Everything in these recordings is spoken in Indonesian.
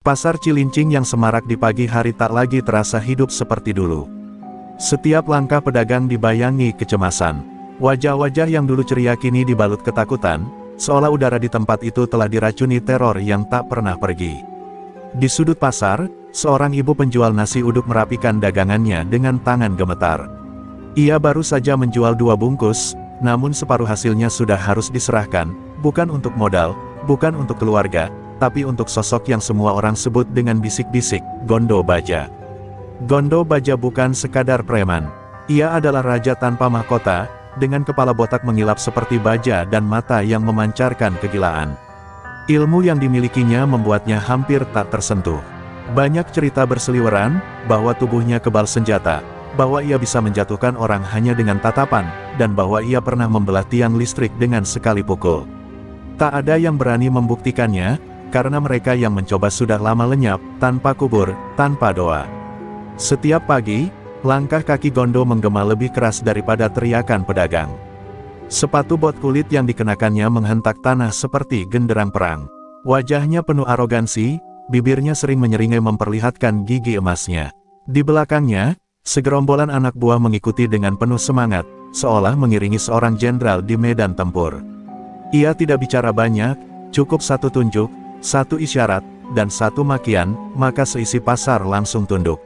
Pasar Cilincing yang semarak di pagi hari tak lagi terasa hidup seperti dulu. Setiap langkah pedagang dibayangi kecemasan. Wajah-wajah yang dulu ceria kini dibalut ketakutan, seolah udara di tempat itu telah diracuni teror yang tak pernah pergi. Di sudut pasar, seorang ibu penjual nasi uduk merapikan dagangannya dengan tangan gemetar. Ia baru saja menjual 2 bungkus, namun separuh hasilnya sudah harus diserahkan, bukan untuk modal, bukan untuk keluarga, tapi untuk sosok yang semua orang sebut dengan bisik-bisik, Gondo Baja. Gondo Baja bukan sekadar preman. Ia adalah raja tanpa mahkota, dengan kepala botak mengilap seperti baja dan mata yang memancarkan kegilaan. Ilmu yang dimilikinya membuatnya hampir tak tersentuh. Banyak cerita berseliweran, bahwa tubuhnya kebal senjata, bahwa ia bisa menjatuhkan orang hanya dengan tatapan, dan bahwa ia pernah membelah tiang listrik dengan sekali pukul. Tak ada yang berani membuktikannya, karena mereka yang mencoba sudah lama lenyap, tanpa kubur, tanpa doa. Setiap pagi, langkah kaki Gondo menggema lebih keras daripada teriakan pedagang. Sepatu bot kulit yang dikenakannya menghentak tanah seperti genderang perang. Wajahnya penuh arogansi, bibirnya sering menyeringai memperlihatkan gigi emasnya. Di belakangnya, segerombolan anak buah mengikuti dengan penuh semangat, seolah mengiringi seorang jenderal di medan tempur. Ia tidak bicara banyak, cukup satu tunjuk, satu isyarat, dan satu makian, maka seisi pasar langsung tunduk.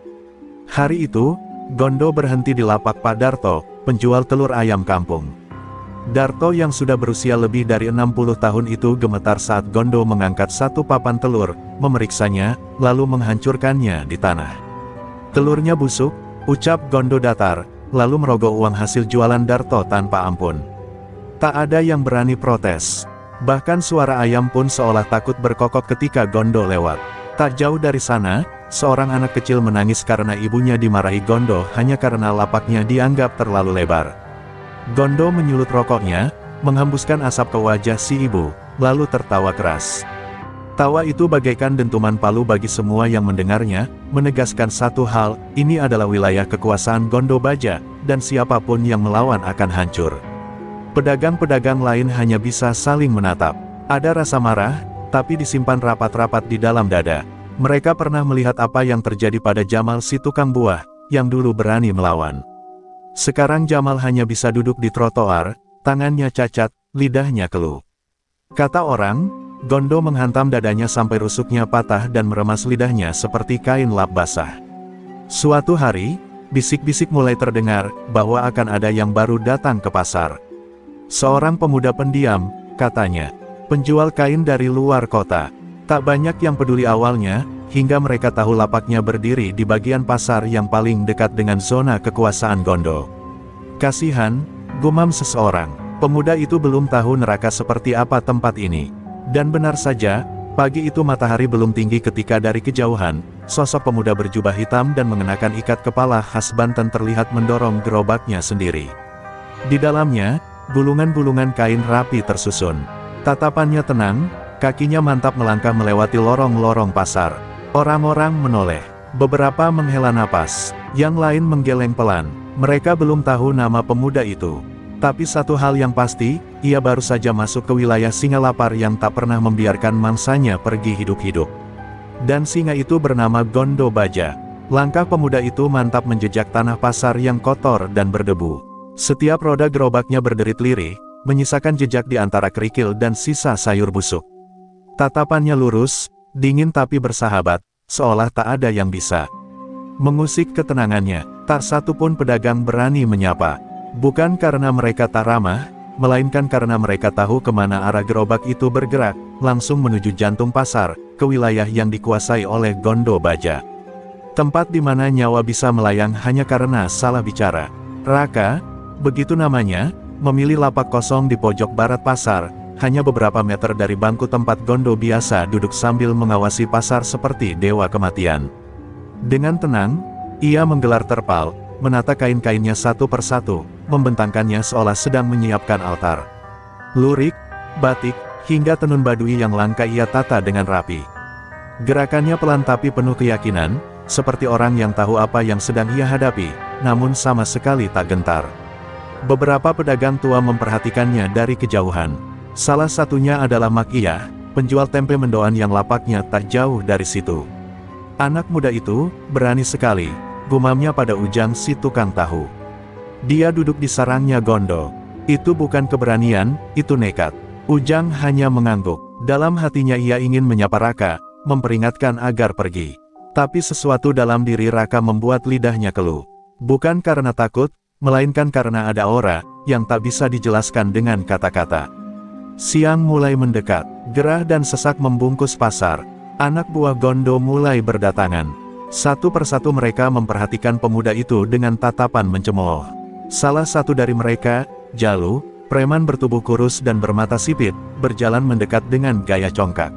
Hari itu, Gondo berhenti di lapak Pak Darto, penjual telur ayam kampung. Darto yang sudah berusia lebih dari 60 tahun itu gemetar saat Gondo mengangkat satu papan telur, memeriksanya, lalu menghancurkannya di tanah. Telurnya busuk, ucap Gondo datar, lalu merogoh uang hasil jualan Darto tanpa ampun. Tak ada yang berani protes. Bahkan suara ayam pun seolah takut berkokok ketika Gondo lewat. Tak jauh dari sana, seorang anak kecil menangis karena ibunya dimarahi Gondo hanya karena lapaknya dianggap terlalu lebar. Gondo menyulut rokoknya, menghembuskan asap ke wajah si ibu, lalu tertawa keras. Tawa itu bagaikan dentuman palu bagi semua yang mendengarnya, menegaskan satu hal, ini adalah wilayah kekuasaan Gondo Baja, dan siapapun yang melawan akan hancur. Pedagang-pedagang lain hanya bisa saling menatap. Ada rasa marah, tapi disimpan rapat-rapat di dalam dada. Mereka pernah melihat apa yang terjadi pada Jamal si tukang buah, yang dulu berani melawan. Sekarang Jamal hanya bisa duduk di trotoar, tangannya cacat, lidahnya keluh. Kata orang, Gondo menghantam dadanya sampai rusuknya patah dan meremas lidahnya seperti kain lap basah. Suatu hari, bisik-bisik mulai terdengar, bahwa akan ada yang baru datang ke pasar. Seorang pemuda pendiam, katanya, penjual kain dari luar kota. Tak banyak yang peduli awalnya, hingga mereka tahu lapaknya berdiri di bagian pasar yang paling dekat dengan zona kekuasaan Gondo. Kasihan, gumam seseorang, pemuda itu belum tahu neraka seperti apa tempat ini. Dan benar saja, pagi itu matahari belum tinggi ketika dari kejauhan, sosok pemuda berjubah hitam dan mengenakan ikat kepala khas Banten terlihat mendorong gerobaknya sendiri. Di dalamnya, gulungan-gulungan kain rapi tersusun. Tatapannya tenang, kakinya mantap melangkah melewati lorong-lorong pasar. Orang-orang menoleh. Beberapa menghela napas, yang lain menggeleng pelan. Mereka belum tahu nama pemuda itu. Tapi satu hal yang pasti, ia baru saja masuk ke wilayah singa lapar yang tak pernah membiarkan mangsanya pergi hidup-hidup. Dan singa itu bernama Gondo Baja. Langkah pemuda itu mantap menjejak tanah pasar yang kotor dan berdebu. Setiap roda gerobaknya berderit lirih, menyisakan jejak di antara kerikil dan sisa sayur busuk. Tatapannya lurus, dingin tapi bersahabat, seolah tak ada yang bisa mengusik ketenangannya. Tak satu pun pedagang berani menyapa. Bukan karena mereka tak ramah, melainkan karena mereka tahu kemana arah gerobak itu bergerak, langsung menuju jantung pasar, ke wilayah yang dikuasai oleh Gondo Baja. Tempat di mana nyawa bisa melayang hanya karena salah bicara. Raka, begitu namanya, memilih lapak kosong di pojok barat pasar, hanya beberapa meter dari bangku tempat Gondo biasa duduk sambil mengawasi pasar seperti dewa kematian. Dengan tenang, ia menggelar terpal, menata kain-kainnya satu persatu, membentangkannya seolah sedang menyiapkan altar. Lurik, batik, hingga tenun badui yang langka ia tata dengan rapi. Gerakannya pelan tapi penuh keyakinan, seperti orang yang tahu apa yang sedang ia hadapi, namun sama sekali tak gentar. Beberapa pedagang tua memperhatikannya dari kejauhan. Salah satunya adalah Mak Iyah, penjual tempe mendoan yang lapaknya tak jauh dari situ. Anak muda itu, berani sekali, gumamnya pada Ujang si tukang tahu. Dia duduk di sarangnya Gondo. Itu bukan keberanian, itu nekat. Ujang hanya mengangguk. Dalam hatinya ia ingin menyapa Raka, memperingatkan agar pergi. Tapi sesuatu dalam diri Raka membuat lidahnya keluh. Bukan karena takut, melainkan karena ada aura yang tak bisa dijelaskan dengan kata-kata. Siang mulai mendekat, gerah dan sesak membungkus pasar. Anak buah Gondo mulai berdatangan. Satu persatu mereka memperhatikan pemuda itu dengan tatapan mencemooh. Salah satu dari mereka, Jalu, preman bertubuh kurus dan bermata sipit, berjalan mendekat dengan gaya congkak.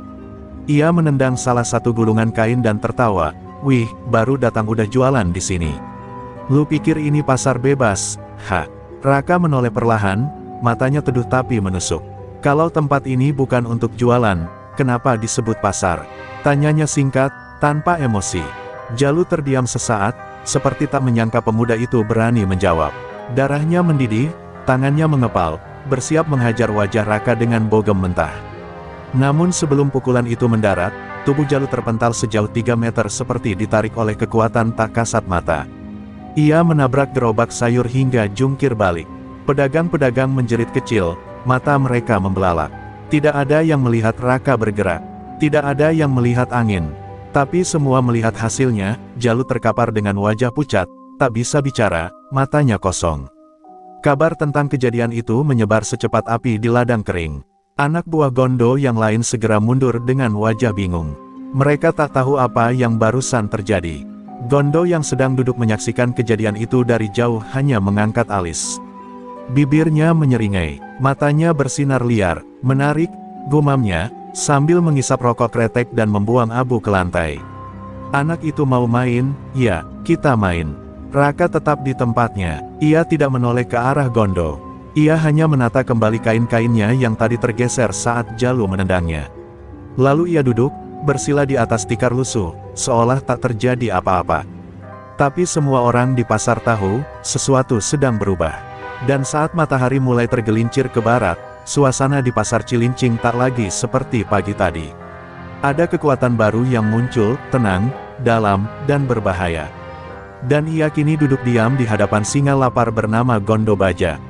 Ia menendang salah satu gulungan kain dan tertawa, "Wih, baru datang udah jualan di sini. Lu pikir ini pasar bebas, ha?" Raka menoleh perlahan, matanya teduh tapi menusuk. "Kalau tempat ini bukan untuk jualan, kenapa disebut pasar?" Tanyanya singkat, tanpa emosi. Jalu terdiam sesaat, seperti tak menyangka pemuda itu berani menjawab. Darahnya mendidih, tangannya mengepal, bersiap menghajar wajah Raka dengan bogem mentah. Namun sebelum pukulan itu mendarat, tubuh Jalu terpental sejauh 3 meter seperti ditarik oleh kekuatan tak kasat mata. Ia menabrak gerobak sayur hingga jungkir balik. Pedagang-pedagang menjerit kecil, mata mereka membelalak. Tidak ada yang melihat Raka bergerak. Tidak ada yang melihat angin. Tapi semua melihat hasilnya, Jalu terkapar dengan wajah pucat, tak bisa bicara, matanya kosong. Kabar tentang kejadian itu menyebar secepat api di ladang kering. Anak buah Gondo yang lain segera mundur dengan wajah bingung. Mereka tak tahu apa yang barusan terjadi. Gondo yang sedang duduk menyaksikan kejadian itu dari jauh hanya mengangkat alis. Bibirnya menyeringai, matanya bersinar liar, menarik, gumamnya, sambil mengisap rokok kretek dan membuang abu ke lantai. "Anak itu mau main, ya, kita main." Raka tetap di tempatnya. Ia tidak menoleh ke arah Gondo. Ia hanya menata kembali kain-kainnya yang tadi tergeser saat Jalu menendangnya. Lalu ia duduk, bersila di atas tikar lusuh, seolah tak terjadi apa-apa. Tapi semua orang di pasar tahu, sesuatu sedang berubah. Dan saat matahari mulai tergelincir ke barat, suasana di pasar Cilincing tak lagi seperti pagi tadi. Ada kekuatan baru yang muncul, tenang, dalam, dan berbahaya. Dan ia kini duduk diam di hadapan singa lapar bernama Gondo Baja.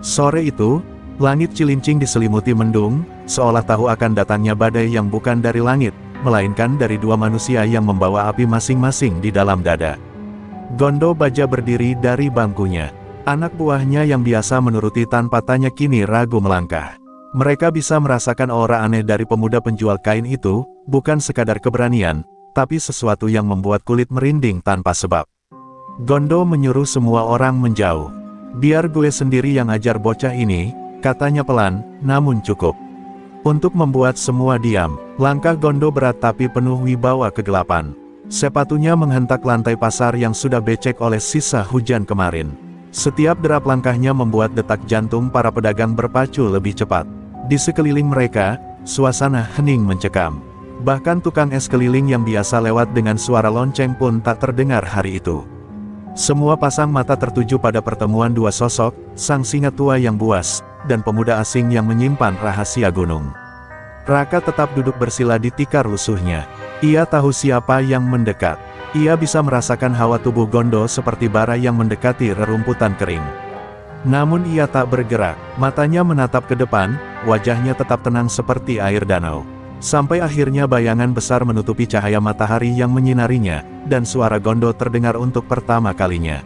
Sore itu, langit Cilincing diselimuti mendung, seolah tahu akan datangnya badai yang bukan dari langit, melainkan dari dua manusia yang membawa api masing-masing di dalam dada. Gondo Baja berdiri dari bangkunya. Anak buahnya yang biasa menuruti tanpa tanya kini ragu melangkah. Mereka bisa merasakan aura aneh dari pemuda penjual kain itu, bukan sekadar keberanian, tapi sesuatu yang membuat kulit merinding tanpa sebab. Gondo menyuruh semua orang menjauh. "Biar gue sendiri yang ajar bocah ini," katanya pelan, namun cukup. Untuk membuat semua diam, langkah Gondo berat tapi penuh wibawa kegelapan. Sepatunya menghentak lantai pasar yang sudah becek oleh sisa hujan kemarin. Setiap derap langkahnya membuat detak jantung para pedagang berpacu lebih cepat. Di sekeliling mereka, suasana hening mencekam. Bahkan tukang es keliling yang biasa lewat dengan suara lonceng pun tak terdengar hari itu. Semua pasang mata tertuju pada pertemuan dua sosok, sang singa tua yang buas, dan pemuda asing yang menyimpan rahasia gunung. Raka tetap duduk bersila di tikar lusuhnya. Ia tahu siapa yang mendekat. Ia bisa merasakan hawa tubuh Gondo seperti bara yang mendekati rerumputan kering. Namun ia tak bergerak, matanya menatap ke depan, wajahnya tetap tenang seperti air danau. Sampai akhirnya bayangan besar menutupi cahaya matahari yang menyinarinya, dan suara Gondo terdengar untuk pertama kalinya.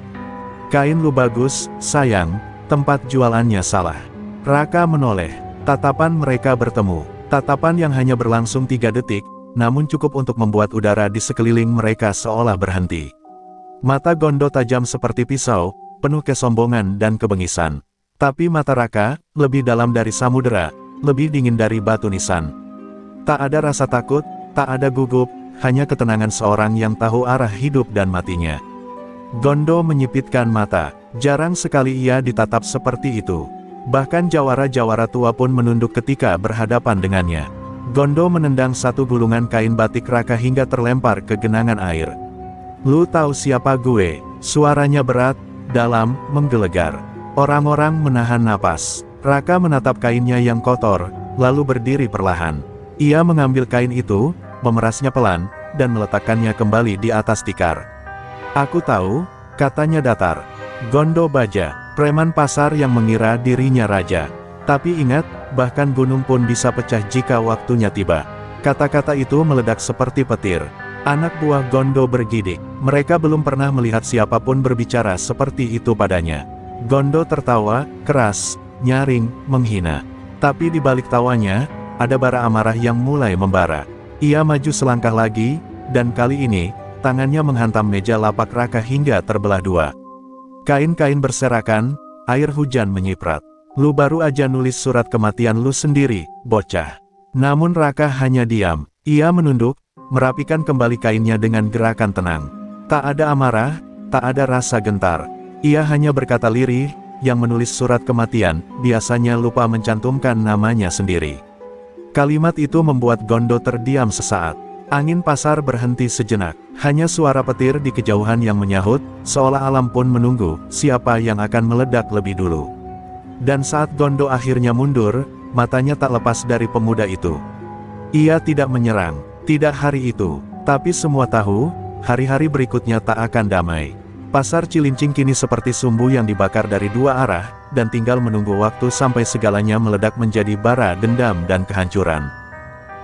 "Kain lu bagus, sayang, tempat jualannya salah." Raka menoleh, tatapan mereka bertemu, tatapan yang hanya berlangsung 3 detik, namun cukup untuk membuat udara di sekeliling mereka seolah berhenti. Mata Gondo tajam seperti pisau, penuh kesombongan dan kebengisan. Tapi mata Raka, lebih dalam dari samudera, lebih dingin dari batu nisan. Tak ada rasa takut, tak ada gugup, hanya ketenangan seorang yang tahu arah hidup dan matinya. Gondo menyipitkan mata, jarang sekali ia ditatap seperti itu. Bahkan jawara-jawara tua pun menunduk ketika berhadapan dengannya. Gondo menendang satu gulungan kain batik Raka hingga terlempar ke genangan air. "Lu tahu siapa gue?" Suaranya berat, dalam, menggelegar. Orang-orang menahan napas. Raka menatap kainnya yang kotor, lalu berdiri perlahan. Ia mengambil kain itu, memerasnya pelan, dan meletakkannya kembali di atas tikar. Aku tahu, katanya datar. Gondo Baja, preman pasar yang mengira dirinya raja. Tapi ingat, bahkan gunung pun bisa pecah jika waktunya tiba. Kata-kata itu meledak seperti petir. Anak buah Gondo bergidik. Mereka belum pernah melihat siapapun berbicara seperti itu padanya. Gondo tertawa, keras, nyaring, menghina. Tapi di balik tawanya, ada bara amarah yang mulai membara. Ia maju selangkah lagi, dan kali ini, tangannya menghantam meja lapak Raka hingga terbelah dua. Kain-kain berserakan, air hujan menyiprat. Lu baru aja nulis surat kematian lu sendiri, bocah. Namun Raka hanya diam. Ia menunduk, merapikan kembali kainnya dengan gerakan tenang. Tak ada amarah, tak ada rasa gentar. Ia hanya berkata lirih, yang menulis surat kematian, biasanya lupa mencantumkan namanya sendiri. Kalimat itu membuat Gondo terdiam sesaat. Angin pasar berhenti sejenak. Hanya suara petir di kejauhan yang menyahut, seolah alam pun menunggu, siapa yang akan meledak lebih dulu. Dan saat Gondo akhirnya mundur, matanya tak lepas dari pemuda itu. Ia tidak menyerang, tidak hari itu, tapi semua tahu, hari-hari berikutnya tak akan damai. Pasar Cilincing kini seperti sumbu yang dibakar dari dua arah, dan tinggal menunggu waktu sampai segalanya meledak menjadi bara dendam dan kehancuran.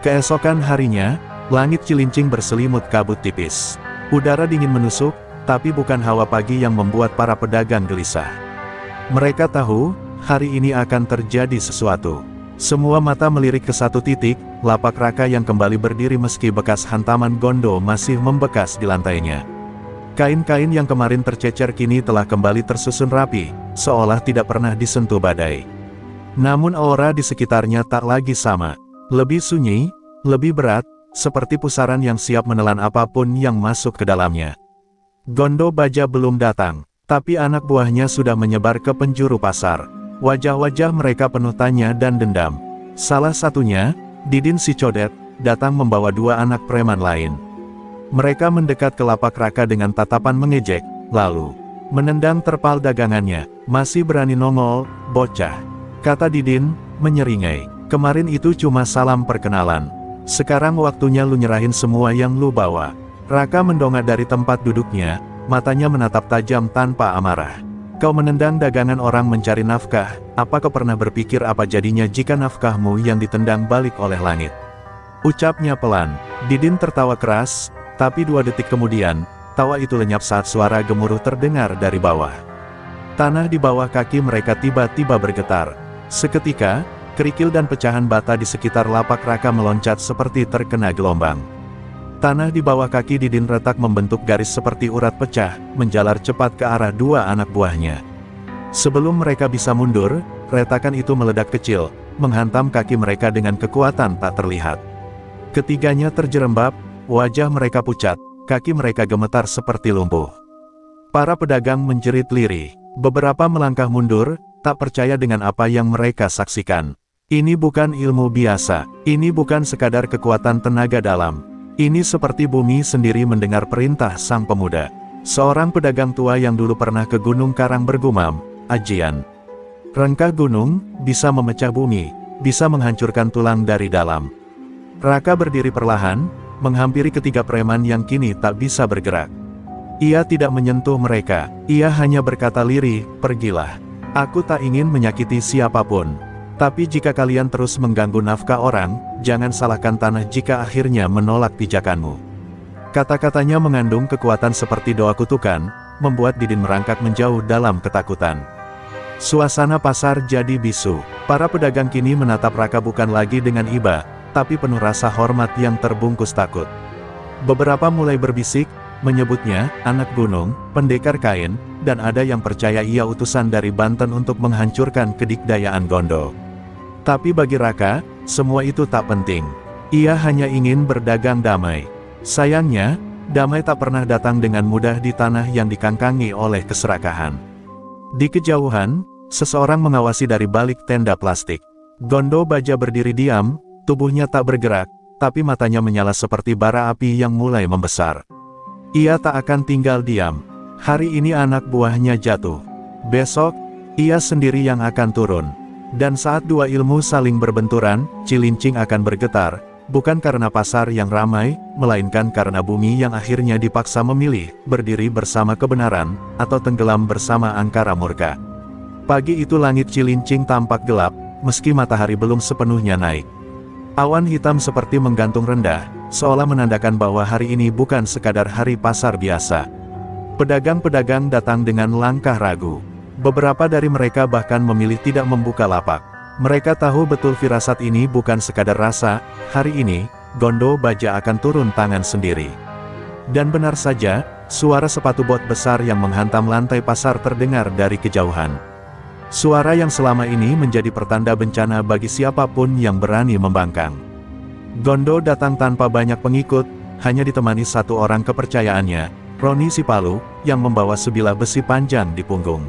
Keesokan harinya, langit Cilincing berselimut kabut tipis. Udara dingin menusuk, tapi bukan hawa pagi yang membuat para pedagang gelisah. Mereka tahu, hari ini akan terjadi sesuatu. Semua mata melirik ke satu titik, lapak Raka yang kembali berdiri meski bekas hantaman Gondo masih membekas di lantainya. Kain-kain yang kemarin tercecer kini telah kembali tersusun rapi, seolah tidak pernah disentuh badai. Namun aura di sekitarnya tak lagi sama. Lebih sunyi, lebih berat, seperti pusaran yang siap menelan apapun yang masuk ke dalamnya. Gondo Baja belum datang, tapi anak buahnya sudah menyebar ke penjuru pasar. Wajah-wajah mereka penuh tanya dan dendam. Salah satunya, Didin si Codet, datang membawa dua anak preman lain. Mereka mendekat ke lapak Raka dengan tatapan mengejek, lalu menendang terpal dagangannya. Masih berani nongol, bocah, kata Didin, menyeringai. Kemarin itu cuma salam perkenalan. Sekarang waktunya lu nyerahin semua yang lu bawa. Raka mendongak dari tempat duduknya, matanya menatap tajam tanpa amarah. Kau menendang dagangan orang mencari nafkah, apa kau pernah berpikir apa jadinya jika nafkahmu yang ditendang balik oleh langit? Ucapnya pelan. Didin tertawa keras, tapi 2 detik kemudian, tawa itu lenyap saat suara gemuruh terdengar dari bawah. Tanah di bawah kaki mereka tiba-tiba bergetar. Seketika, kerikil dan pecahan bata di sekitar lapak Raka meloncat seperti terkena gelombang. Tanah di bawah kaki Didin retak membentuk garis seperti urat pecah, menjalar cepat ke arah dua anak buahnya. Sebelum mereka bisa mundur, retakan itu meledak kecil, menghantam kaki mereka dengan kekuatan tak terlihat. Ketiganya terjerembab, wajah mereka pucat, kaki mereka gemetar seperti lumpuh. Para pedagang menjerit lirih. Beberapa melangkah mundur, tak percaya dengan apa yang mereka saksikan. Ini bukan ilmu biasa, ini bukan sekadar kekuatan tenaga dalam. Ini seperti bumi sendiri mendengar perintah sang pemuda. Seorang pedagang tua yang dulu pernah ke Gunung Karang bergumam, "Ajian, rengkah gunung, bisa memecah bumi, bisa menghancurkan tulang dari dalam." Raka berdiri perlahan, menghampiri ketiga preman yang kini tak bisa bergerak. Ia tidak menyentuh mereka, ia hanya berkata lirih, "Pergilah. Aku tak ingin menyakiti siapapun. Tapi jika kalian terus mengganggu nafkah orang, jangan salahkan tanah jika akhirnya menolak pijakanmu." Kata-katanya mengandung kekuatan seperti doa kutukan, membuat Didin merangkak menjauh dalam ketakutan. Suasana pasar jadi bisu. Para pedagang kini menatap Raka bukan lagi dengan iba, tapi penuh rasa hormat yang terbungkus takut. Beberapa mulai berbisik, menyebutnya, anak gunung, pendekar kain, dan ada yang percaya ia utusan dari Banten untuk menghancurkan kedikdayaan Gondo. Tapi bagi Raka, semua itu tak penting. Ia hanya ingin berdagang damai. Sayangnya, damai tak pernah datang dengan mudah di tanah yang dikangkangi oleh keserakahan. Di kejauhan, seseorang mengawasi dari balik tenda plastik. Gondo Baja berdiri diam, tubuhnya tak bergerak, tapi matanya menyala seperti bara api yang mulai membesar. Ia tak akan tinggal diam. Hari ini anak buahnya jatuh. Besok, ia sendiri yang akan turun. Dan saat dua ilmu saling berbenturan, Cilincing akan bergetar, Bukan karena pasar yang ramai, melainkan karena bumi yang akhirnya dipaksa memilih, berdiri bersama kebenaran, atau tenggelam bersama angkara murka. Pagi itu langit Cilincing tampak gelap, meski matahari belum sepenuhnya naik. Awan hitam seperti menggantung rendah, seolah menandakan bahwa hari ini bukan sekadar hari pasar biasa. Pedagang-pedagang datang dengan langkah ragu. Beberapa dari mereka bahkan memilih tidak membuka lapak. Mereka tahu betul firasat ini bukan sekadar rasa, hari ini, Gondo Baja akan turun tangan sendiri. Dan benar saja, suara sepatu bot besar yang menghantam lantai pasar terdengar dari kejauhan. Suara yang selama ini menjadi pertanda bencana bagi siapapun yang berani membangkang. Gondo datang tanpa banyak pengikut, hanya ditemani satu orang kepercayaannya, Roni Sipalu, yang membawa sebilah besi panjang di punggung.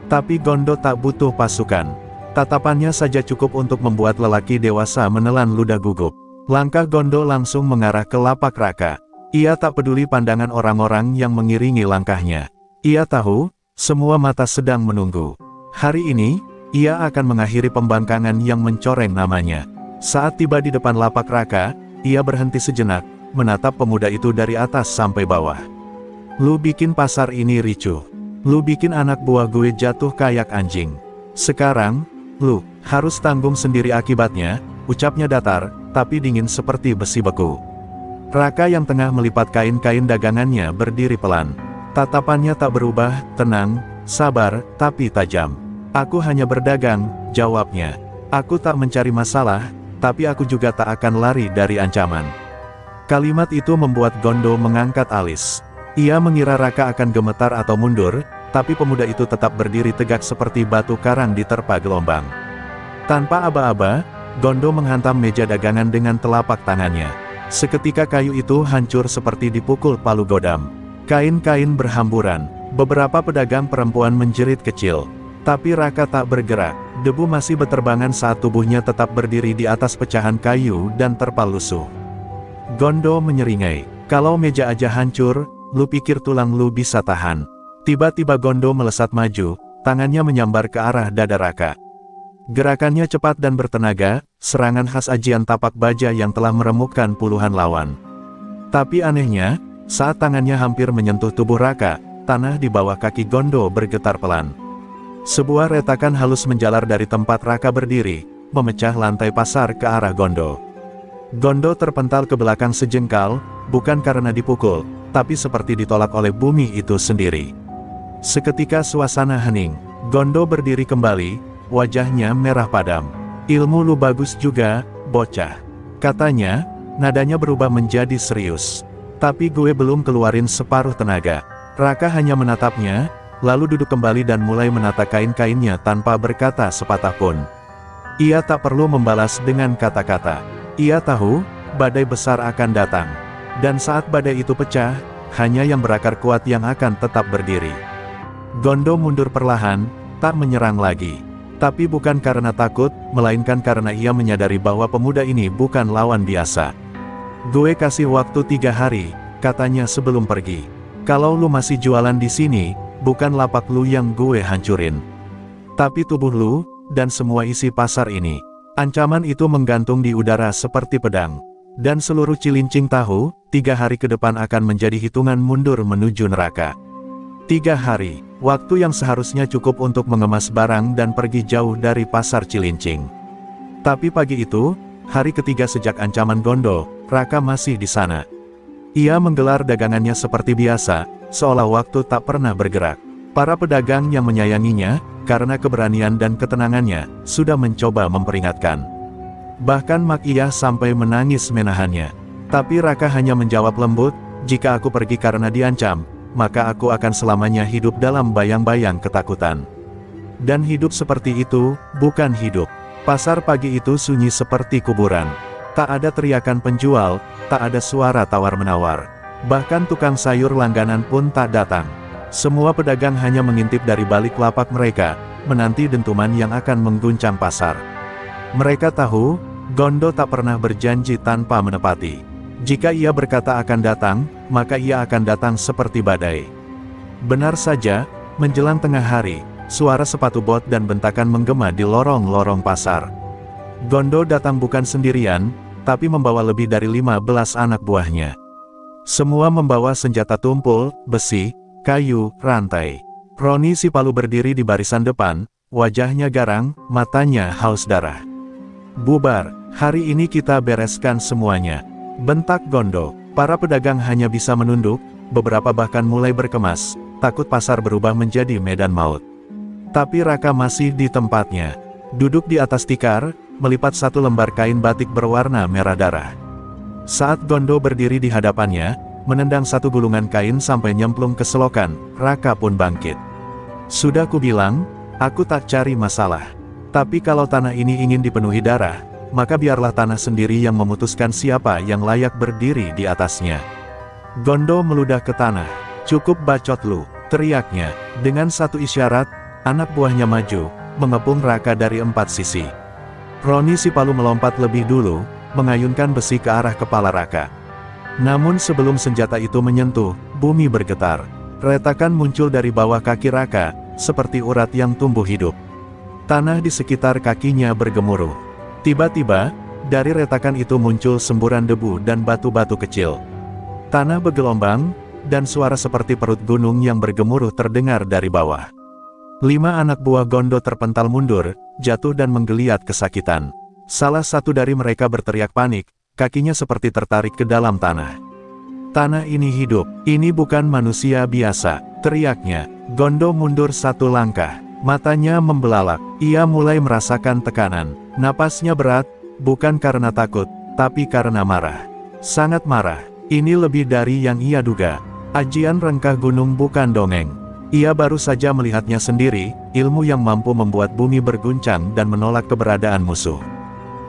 Tapi Gondo tak butuh pasukan. Tatapannya saja cukup untuk membuat lelaki dewasa menelan ludah gugup. Langkah Gondo langsung mengarah ke lapak Raka. Ia tak peduli pandangan orang-orang yang mengiringi langkahnya. Ia tahu, semua mata sedang menunggu. Hari ini, ia akan mengakhiri pembangkangan yang mencoreng namanya. Saat tiba di depan lapak Raka, ia berhenti sejenak, menatap pemuda itu dari atas sampai bawah. Lu bikin pasar ini ricuh. Lu bikin anak buah gue jatuh kayak anjing. Sekarang, lu harus tanggung sendiri akibatnya, ucapnya datar, tapi dingin seperti besi beku. Raka yang tengah melipat kain-kain dagangannya berdiri pelan. Tatapannya tak berubah, tenang, sabar, tapi tajam. Aku hanya berdagang, jawabnya. Aku tak mencari masalah, tapi aku juga tak akan lari dari ancaman. Kalimat itu membuat Gondo mengangkat alis. Ia mengira Raka akan gemetar atau mundur, tapi pemuda itu tetap berdiri tegak seperti batu karang diterpa gelombang. Tanpa aba-aba, Gondo menghantam meja dagangan dengan telapak tangannya. Seketika kayu itu hancur seperti dipukul palu godam. Kain-kain berhamburan, beberapa pedagang perempuan menjerit kecil. Tapi Raka tak bergerak, debu masih beterbangan saat tubuhnya tetap berdiri di atas pecahan kayu dan terpal lusuh. Gondo menyeringai, kalau meja aja hancur, lu pikir tulang lu bisa tahan? Tiba-tiba Gondo melesat maju, tangannya menyambar ke arah dada Raka. Gerakannya cepat dan bertenaga, serangan khas ajian tapak baja yang telah meremukkan puluhan lawan. Tapi anehnya, saat tangannya hampir menyentuh tubuh Raka, tanah di bawah kaki Gondo bergetar pelan. Sebuah retakan halus menjalar dari tempat Raka berdiri, memecah lantai pasar ke arah Gondo. Gondo terpental ke belakang sejengkal, bukan karena dipukul, tapi seperti ditolak oleh bumi itu sendiri. Seketika suasana hening, Gondo berdiri kembali, wajahnya merah padam. Ilmu lu bagus juga, bocah. Katanya, nadanya berubah menjadi serius. Tapi gue belum keluarin separuh tenaga. Raka hanya menatapnya, lalu duduk kembali dan mulai menata kain-kainnya tanpa berkata sepatah pun. Ia tak perlu membalas dengan kata-kata. Ia tahu, badai besar akan datang. Dan saat badai itu pecah, hanya yang berakar kuat yang akan tetap berdiri. Gondo mundur perlahan, tak menyerang lagi. Tapi bukan karena takut, melainkan karena ia menyadari bahwa pemuda ini bukan lawan biasa. Gue kasih waktu 3 hari, katanya sebelum pergi. Kalau lu masih jualan di sini, bukan lapak lu yang gue hancurin, tapi tubuh lu, dan semua isi pasar ini. Ancaman itu menggantung di udara seperti pedang. Dan seluruh Cilincing tahu, 3 hari ke depan akan menjadi hitungan mundur menuju neraka. 3 hari, waktu yang seharusnya cukup untuk mengemas barang dan pergi jauh dari pasar Cilincing. Tapi pagi itu, hari ketiga sejak ancaman Gondo, Raka masih di sana. Ia menggelar dagangannya seperti biasa, seolah waktu tak pernah bergerak. Para pedagang yang menyayanginya, karena keberanian dan ketenangannya, sudah mencoba memperingatkan. Bahkan Mak Iyah sampai menangis menahannya. Tapi Raka hanya menjawab lembut, jika aku pergi karena diancam, maka aku akan selamanya hidup dalam bayang-bayang ketakutan. Dan hidup seperti itu, bukan hidup. Pasar pagi itu sunyi seperti kuburan. Tak ada teriakan penjual, tak ada suara tawar-menawar. Bahkan tukang sayur langganan pun tak datang. Semua pedagang hanya mengintip dari balik lapak mereka, menanti dentuman yang akan mengguncang pasar. Mereka tahu, Gondo tak pernah berjanji tanpa menepati. Jika ia berkata akan datang, maka ia akan datang seperti badai. Benar saja, menjelang tengah hari, suara sepatu bot dan bentakan menggema di lorong-lorong pasar. Gondo datang bukan sendirian, tapi membawa lebih dari 15 anak buahnya. Semua membawa senjata tumpul, besi, kayu, rantai. Roni si Palu berdiri di barisan depan, wajahnya garang, matanya haus darah. "Bubar, hari ini kita bereskan semuanya," bentak Gondo. Para pedagang hanya bisa menunduk, beberapa bahkan mulai berkemas, takut pasar berubah menjadi medan maut. Tapi Raka masih di tempatnya, duduk di atas tikar, melipat satu lembar kain batik berwarna merah darah. Saat Gondo berdiri di hadapannya, menendang satu gulungan kain sampai nyemplung ke selokan, Raka pun bangkit. "Sudah kubilang, aku tak cari masalah. Tapi kalau tanah ini ingin dipenuhi darah, maka biarlah tanah sendiri yang memutuskan siapa yang layak berdiri di atasnya." Gondo meludah ke tanah. "Cukup bacot lu," teriaknya. Dengan satu isyarat, anak buahnya maju, mengepung Raka dari 4 sisi. Roni si Palu melompat lebih dulu, mengayunkan besi ke arah kepala Raka. Namun sebelum senjata itu menyentuh, bumi bergetar. Retakan muncul dari bawah kaki Raka, seperti urat yang tumbuh hidup. Tanah di sekitar kakinya bergemuruh. Tiba-tiba, dari retakan itu muncul semburan debu dan batu-batu kecil. Tanah bergelombang, dan suara seperti perut gunung yang bergemuruh terdengar dari bawah. 5 anak buah Gondo terpental mundur, jatuh dan menggeliat kesakitan. Salah satu dari mereka berteriak panik, kakinya seperti tertarik ke dalam tanah. "Tanah ini hidup, ini bukan manusia biasa," teriaknya. Gondo mundur 1 langkah, matanya membelalak. Ia mulai merasakan tekanan. Napasnya berat, bukan karena takut, tapi karena marah. Sangat marah. Ini lebih dari yang ia duga. Ajian rengkah gunung bukan dongeng. Ia baru saja melihatnya sendiri, ilmu yang mampu membuat bumi berguncang dan menolak keberadaan musuh.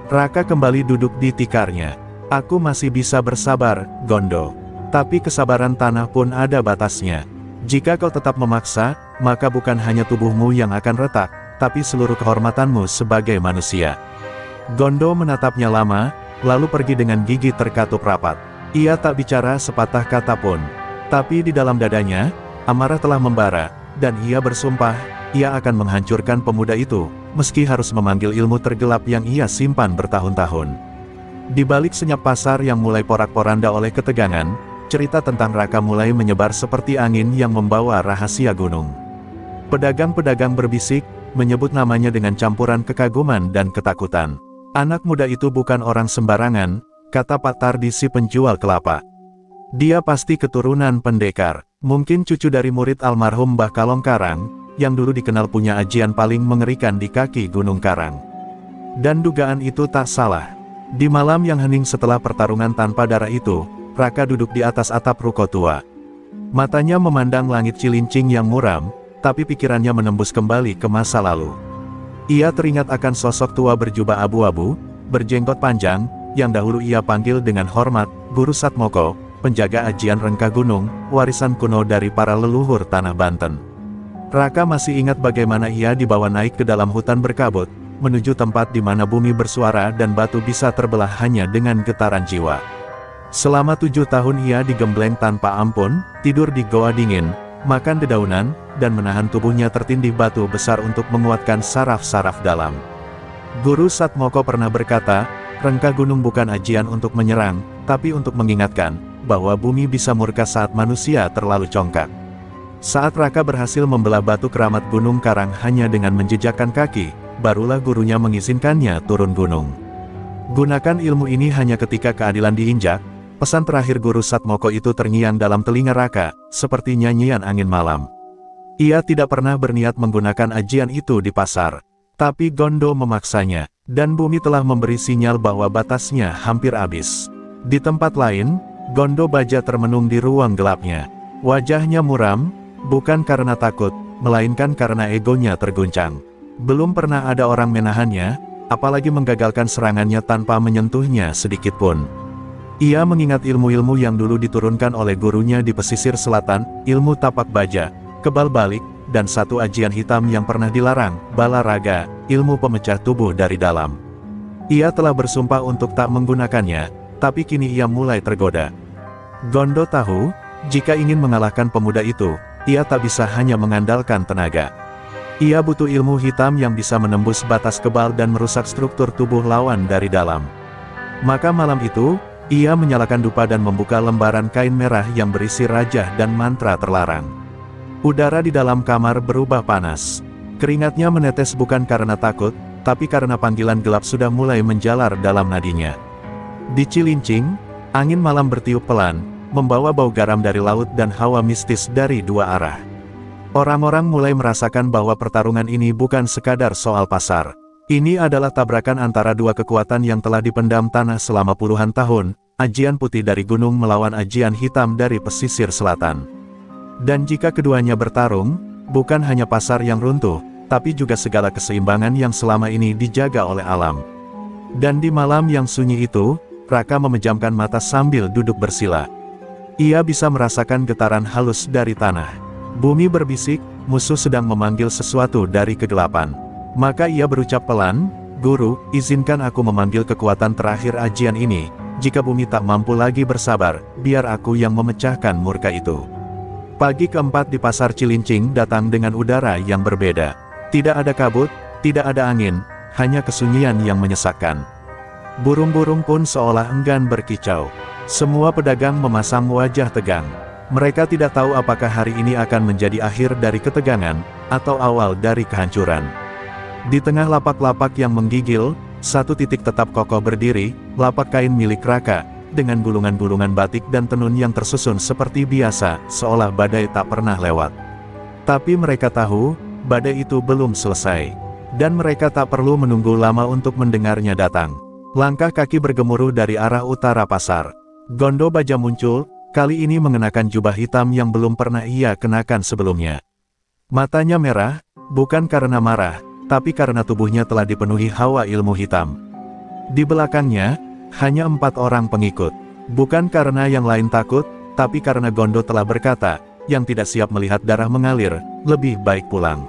Raka kembali duduk di tikarnya. "Aku masih bisa bersabar, Gondo. Tapi kesabaran tanah pun ada batasnya. Jika kau tetap memaksa, maka bukan hanya tubuhmu yang akan retak, tapi seluruh kehormatanmu sebagai manusia." Gondo menatapnya lama, lalu pergi dengan gigi terkatup rapat. Ia tak bicara sepatah kata pun. Tapi di dalam dadanya, amarah telah membara, dan ia bersumpah, ia akan menghancurkan pemuda itu, meski harus memanggil ilmu tergelap yang ia simpan bertahun-tahun. Di balik senyap pasar yang mulai porak-poranda oleh ketegangan, cerita tentang Raka mulai menyebar seperti angin yang membawa rahasia gunung. Pedagang-pedagang berbisik, menyebut namanya dengan campuran kekaguman dan ketakutan. "Anak muda itu bukan orang sembarangan," kata Pak Tardi si penjual kelapa. "Dia pasti keturunan pendekar, mungkin cucu dari murid almarhum Mbah Kalong Karang, yang dulu dikenal punya ajian paling mengerikan di kaki Gunung Karang." Dan dugaan itu tak salah. Di malam yang hening setelah pertarungan tanpa darah itu, Raka duduk di atas atap ruko tua. Matanya memandang langit cilincing yang muram, tapi pikirannya menembus kembali ke masa lalu. Ia teringat akan sosok tua berjubah abu-abu, berjenggot panjang, yang dahulu ia panggil dengan hormat, Guru Satmoko, penjaga ajian rengkah gunung, warisan kuno dari para leluhur tanah Banten. Raka masih ingat bagaimana ia dibawa naik ke dalam hutan berkabut, menuju tempat di mana bumi bersuara dan batu bisa terbelah hanya dengan getaran jiwa. Selama 7 tahun ia digembleng tanpa ampun, tidur di goa dingin, makan dedaunan, dan menahan tubuhnya tertindih batu besar untuk menguatkan saraf-saraf dalam. Guru Satmoko pernah berkata, rengkah gunung bukan ajian untuk menyerang, tapi untuk mengingatkan, bahwa bumi bisa murka saat manusia terlalu congkak. Saat Raka berhasil membelah batu keramat Gunung Karang hanya dengan menjejakkan kaki, barulah gurunya mengizinkannya turun gunung. Gunakan ilmu ini hanya ketika keadilan diinjak. Pesan terakhir Guru Satmoko itu terngiang dalam telinga Raka, seperti nyanyian angin malam. Ia tidak pernah berniat menggunakan ajian itu di pasar. Tapi Gondo memaksanya, dan bumi telah memberi sinyal bahwa batasnya hampir habis. Di tempat lain, Gondo Baja termenung di ruang gelapnya. Wajahnya muram, bukan karena takut, melainkan karena egonya terguncang. Belum pernah ada orang menahannya, apalagi menggagalkan serangannya tanpa menyentuhnya sedikit pun. Ia mengingat ilmu-ilmu yang dulu diturunkan oleh gurunya di pesisir selatan, ilmu tapak baja, kebal balik, dan satu ajian hitam yang pernah dilarang, bala raga, ilmu pemecah tubuh dari dalam. Ia telah bersumpah untuk tak menggunakannya, tapi kini ia mulai tergoda. Gondo tahu, jika ingin mengalahkan pemuda itu, ia tak bisa hanya mengandalkan tenaga. Ia butuh ilmu hitam yang bisa menembus batas kebal dan merusak struktur tubuh lawan dari dalam. Maka malam itu, ia menyalakan dupa dan membuka lembaran kain merah yang berisi rajah dan mantra terlarang. Udara di dalam kamar berubah panas. Keringatnya menetes bukan karena takut, tapi karena panggilan gelap sudah mulai menjalar dalam nadinya. Di Cilincing, angin malam bertiup pelan, membawa bau garam dari laut dan hawa mistis dari dua arah. Orang-orang mulai merasakan bahwa pertarungan ini bukan sekadar soal pasar. Ini adalah tabrakan antara dua kekuatan yang telah dipendam tanah selama puluhan tahun, ajian putih dari gunung melawan ajian hitam dari pesisir selatan. Dan jika keduanya bertarung, bukan hanya pasar yang runtuh, tapi juga segala keseimbangan yang selama ini dijaga oleh alam. Dan di malam yang sunyi itu, Raka memejamkan mata sambil duduk bersila. Ia bisa merasakan getaran halus dari tanah. Bumi berbisik, musuh sedang memanggil sesuatu dari kegelapan. Maka ia berucap pelan, "Guru, izinkan aku memanggil kekuatan terakhir ajian ini. Jika bumi tak mampu lagi bersabar, biar aku yang memecahkan murka itu." Pagi keempat di pasar Cilincing datang dengan udara yang berbeda. Tidak ada kabut, tidak ada angin, hanya kesunyian yang menyesakkan. Burung-burung pun seolah enggan berkicau. Semua pedagang memasang wajah tegang. Mereka tidak tahu apakah hari ini akan menjadi akhir dari ketegangan, atau awal dari kehancuran. Di tengah lapak-lapak yang menggigil, satu titik tetap kokoh berdiri, lapak kain milik Raka, dengan gulungan-gulungan batik dan tenun yang tersusun seperti biasa, seolah badai tak pernah lewat. Tapi mereka tahu, badai itu belum selesai. Dan mereka tak perlu menunggu lama untuk mendengarnya datang. Langkah kaki bergemuruh dari arah utara pasar. Gondo Baja muncul, kali ini mengenakan jubah hitam yang belum pernah ia kenakan sebelumnya. Matanya merah, bukan karena marah, tapi karena tubuhnya telah dipenuhi hawa ilmu hitam. Di belakangnya, hanya 4 orang pengikut. Bukan karena yang lain takut, tapi karena Gondo telah berkata, yang tidak siap melihat darah mengalir, lebih baik pulang.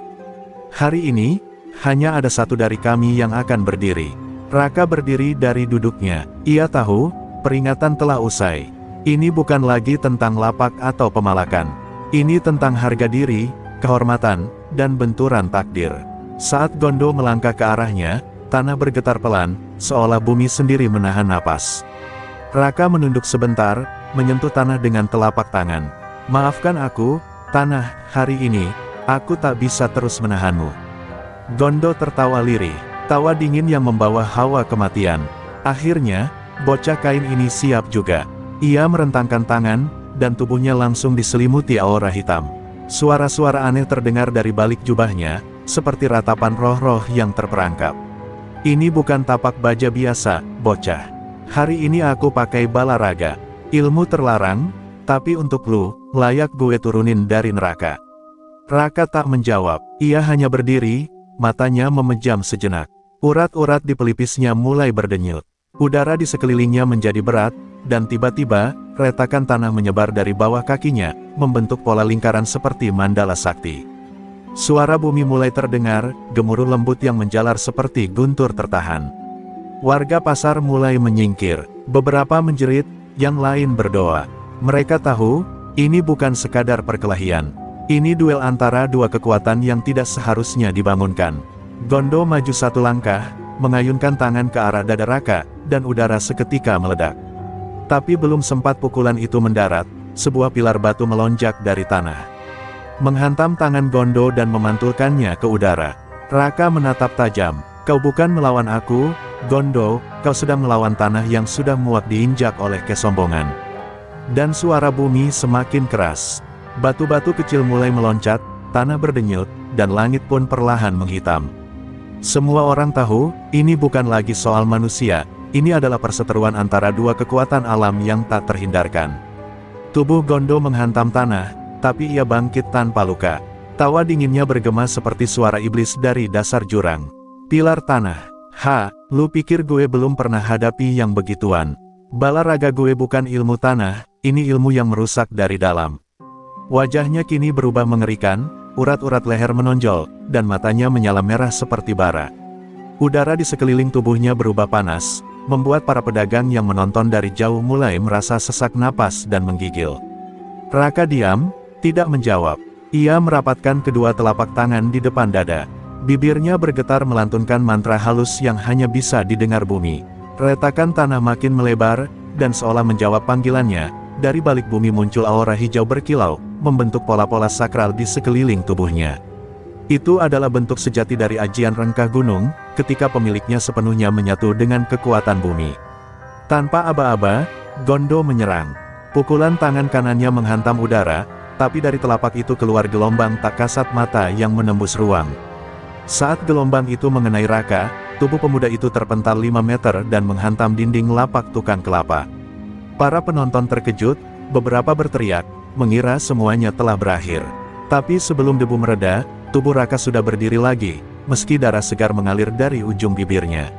Hari ini, hanya ada satu dari kami yang akan berdiri. Raka berdiri dari duduknya. Ia tahu, peringatan telah usai. Ini bukan lagi tentang lapak atau pemalakan. Ini tentang harga diri, kehormatan, dan benturan takdir. Saat Gondo melangkah ke arahnya, tanah bergetar pelan, seolah bumi sendiri menahan napas. Raka menunduk sebentar, menyentuh tanah dengan telapak tangan. "Maafkan aku, tanah, hari ini, aku tak bisa terus menahanmu." Gondo tertawa lirih, tawa dingin yang membawa hawa kematian. Akhirnya, bocah kain ini siap juga. Ia merentangkan tangan, dan tubuhnya langsung diselimuti aura hitam. Suara-suara aneh terdengar dari balik jubahnya, seperti ratapan roh-roh yang terperangkap. "Ini bukan tapak baja biasa, bocah. Hari ini aku pakai bala raga. Ilmu terlarang, tapi untuk lu, layak gue turunin dari neraka." Raka tak menjawab, ia hanya berdiri, matanya memejam sejenak. Urat-urat di pelipisnya mulai berdenyut. Udara di sekelilingnya menjadi berat, dan tiba-tiba, retakan tanah menyebar dari bawah kakinya, membentuk pola lingkaran seperti mandala sakti. Suara bumi mulai terdengar, gemuruh lembut yang menjalar seperti guntur tertahan. Warga pasar mulai menyingkir, beberapa menjerit, yang lain berdoa. Mereka tahu, ini bukan sekadar perkelahian. Ini duel antara dua kekuatan yang tidak seharusnya dibangunkan. Gondo maju satu langkah, mengayunkan tangan ke arah dada Raka, dan udara seketika meledak. Tapi belum sempat pukulan itu mendarat, sebuah pilar batu melonjak dari tanah, menghantam tangan Gondo dan memantulkannya ke udara. Raka menatap tajam. "Kau bukan melawan aku, Gondo, kau sedang melawan tanah yang sudah muak diinjak oleh kesombongan." Dan suara bumi semakin keras. Batu-batu kecil mulai meloncat, tanah berdenyut, dan langit pun perlahan menghitam. Semua orang tahu, ini bukan lagi soal manusia, ini adalah perseteruan antara dua kekuatan alam yang tak terhindarkan. Tubuh Gondo menghantam tanah, tapi ia bangkit tanpa luka. Tawa dinginnya bergema seperti suara iblis dari dasar jurang. "Pilar tanah. Lu pikir gue belum pernah hadapi yang begituan? Bala raga gue bukan ilmu tanah, ini ilmu yang merusak dari dalam." Wajahnya kini berubah mengerikan, urat-urat leher menonjol, dan matanya menyala merah seperti bara. Udara di sekeliling tubuhnya berubah panas, membuat para pedagang yang menonton dari jauh mulai merasa sesak napas dan menggigil. Raka diam, tidak menjawab. Ia merapatkan kedua telapak tangan di depan dada. Bibirnya bergetar melantunkan mantra halus yang hanya bisa didengar bumi. Retakan tanah makin melebar, dan seolah menjawab panggilannya, dari balik bumi muncul aura hijau berkilau, membentuk pola-pola sakral di sekeliling tubuhnya. Itu adalah bentuk sejati dari ajian rengkah gunung, ketika pemiliknya sepenuhnya menyatu dengan kekuatan bumi. Tanpa aba-aba, Gondo menyerang. Pukulan tangan kanannya menghantam udara, tapi dari telapak itu keluar gelombang tak kasat mata yang menembus ruang. Saat gelombang itu mengenai Raka, tubuh pemuda itu terpental 5 meter dan menghantam dinding lapak tukang kelapa. Para penonton terkejut, beberapa berteriak, mengira semuanya telah berakhir. Tapi sebelum debu mereda, tubuh Raka sudah berdiri lagi, meski darah segar mengalir dari ujung bibirnya.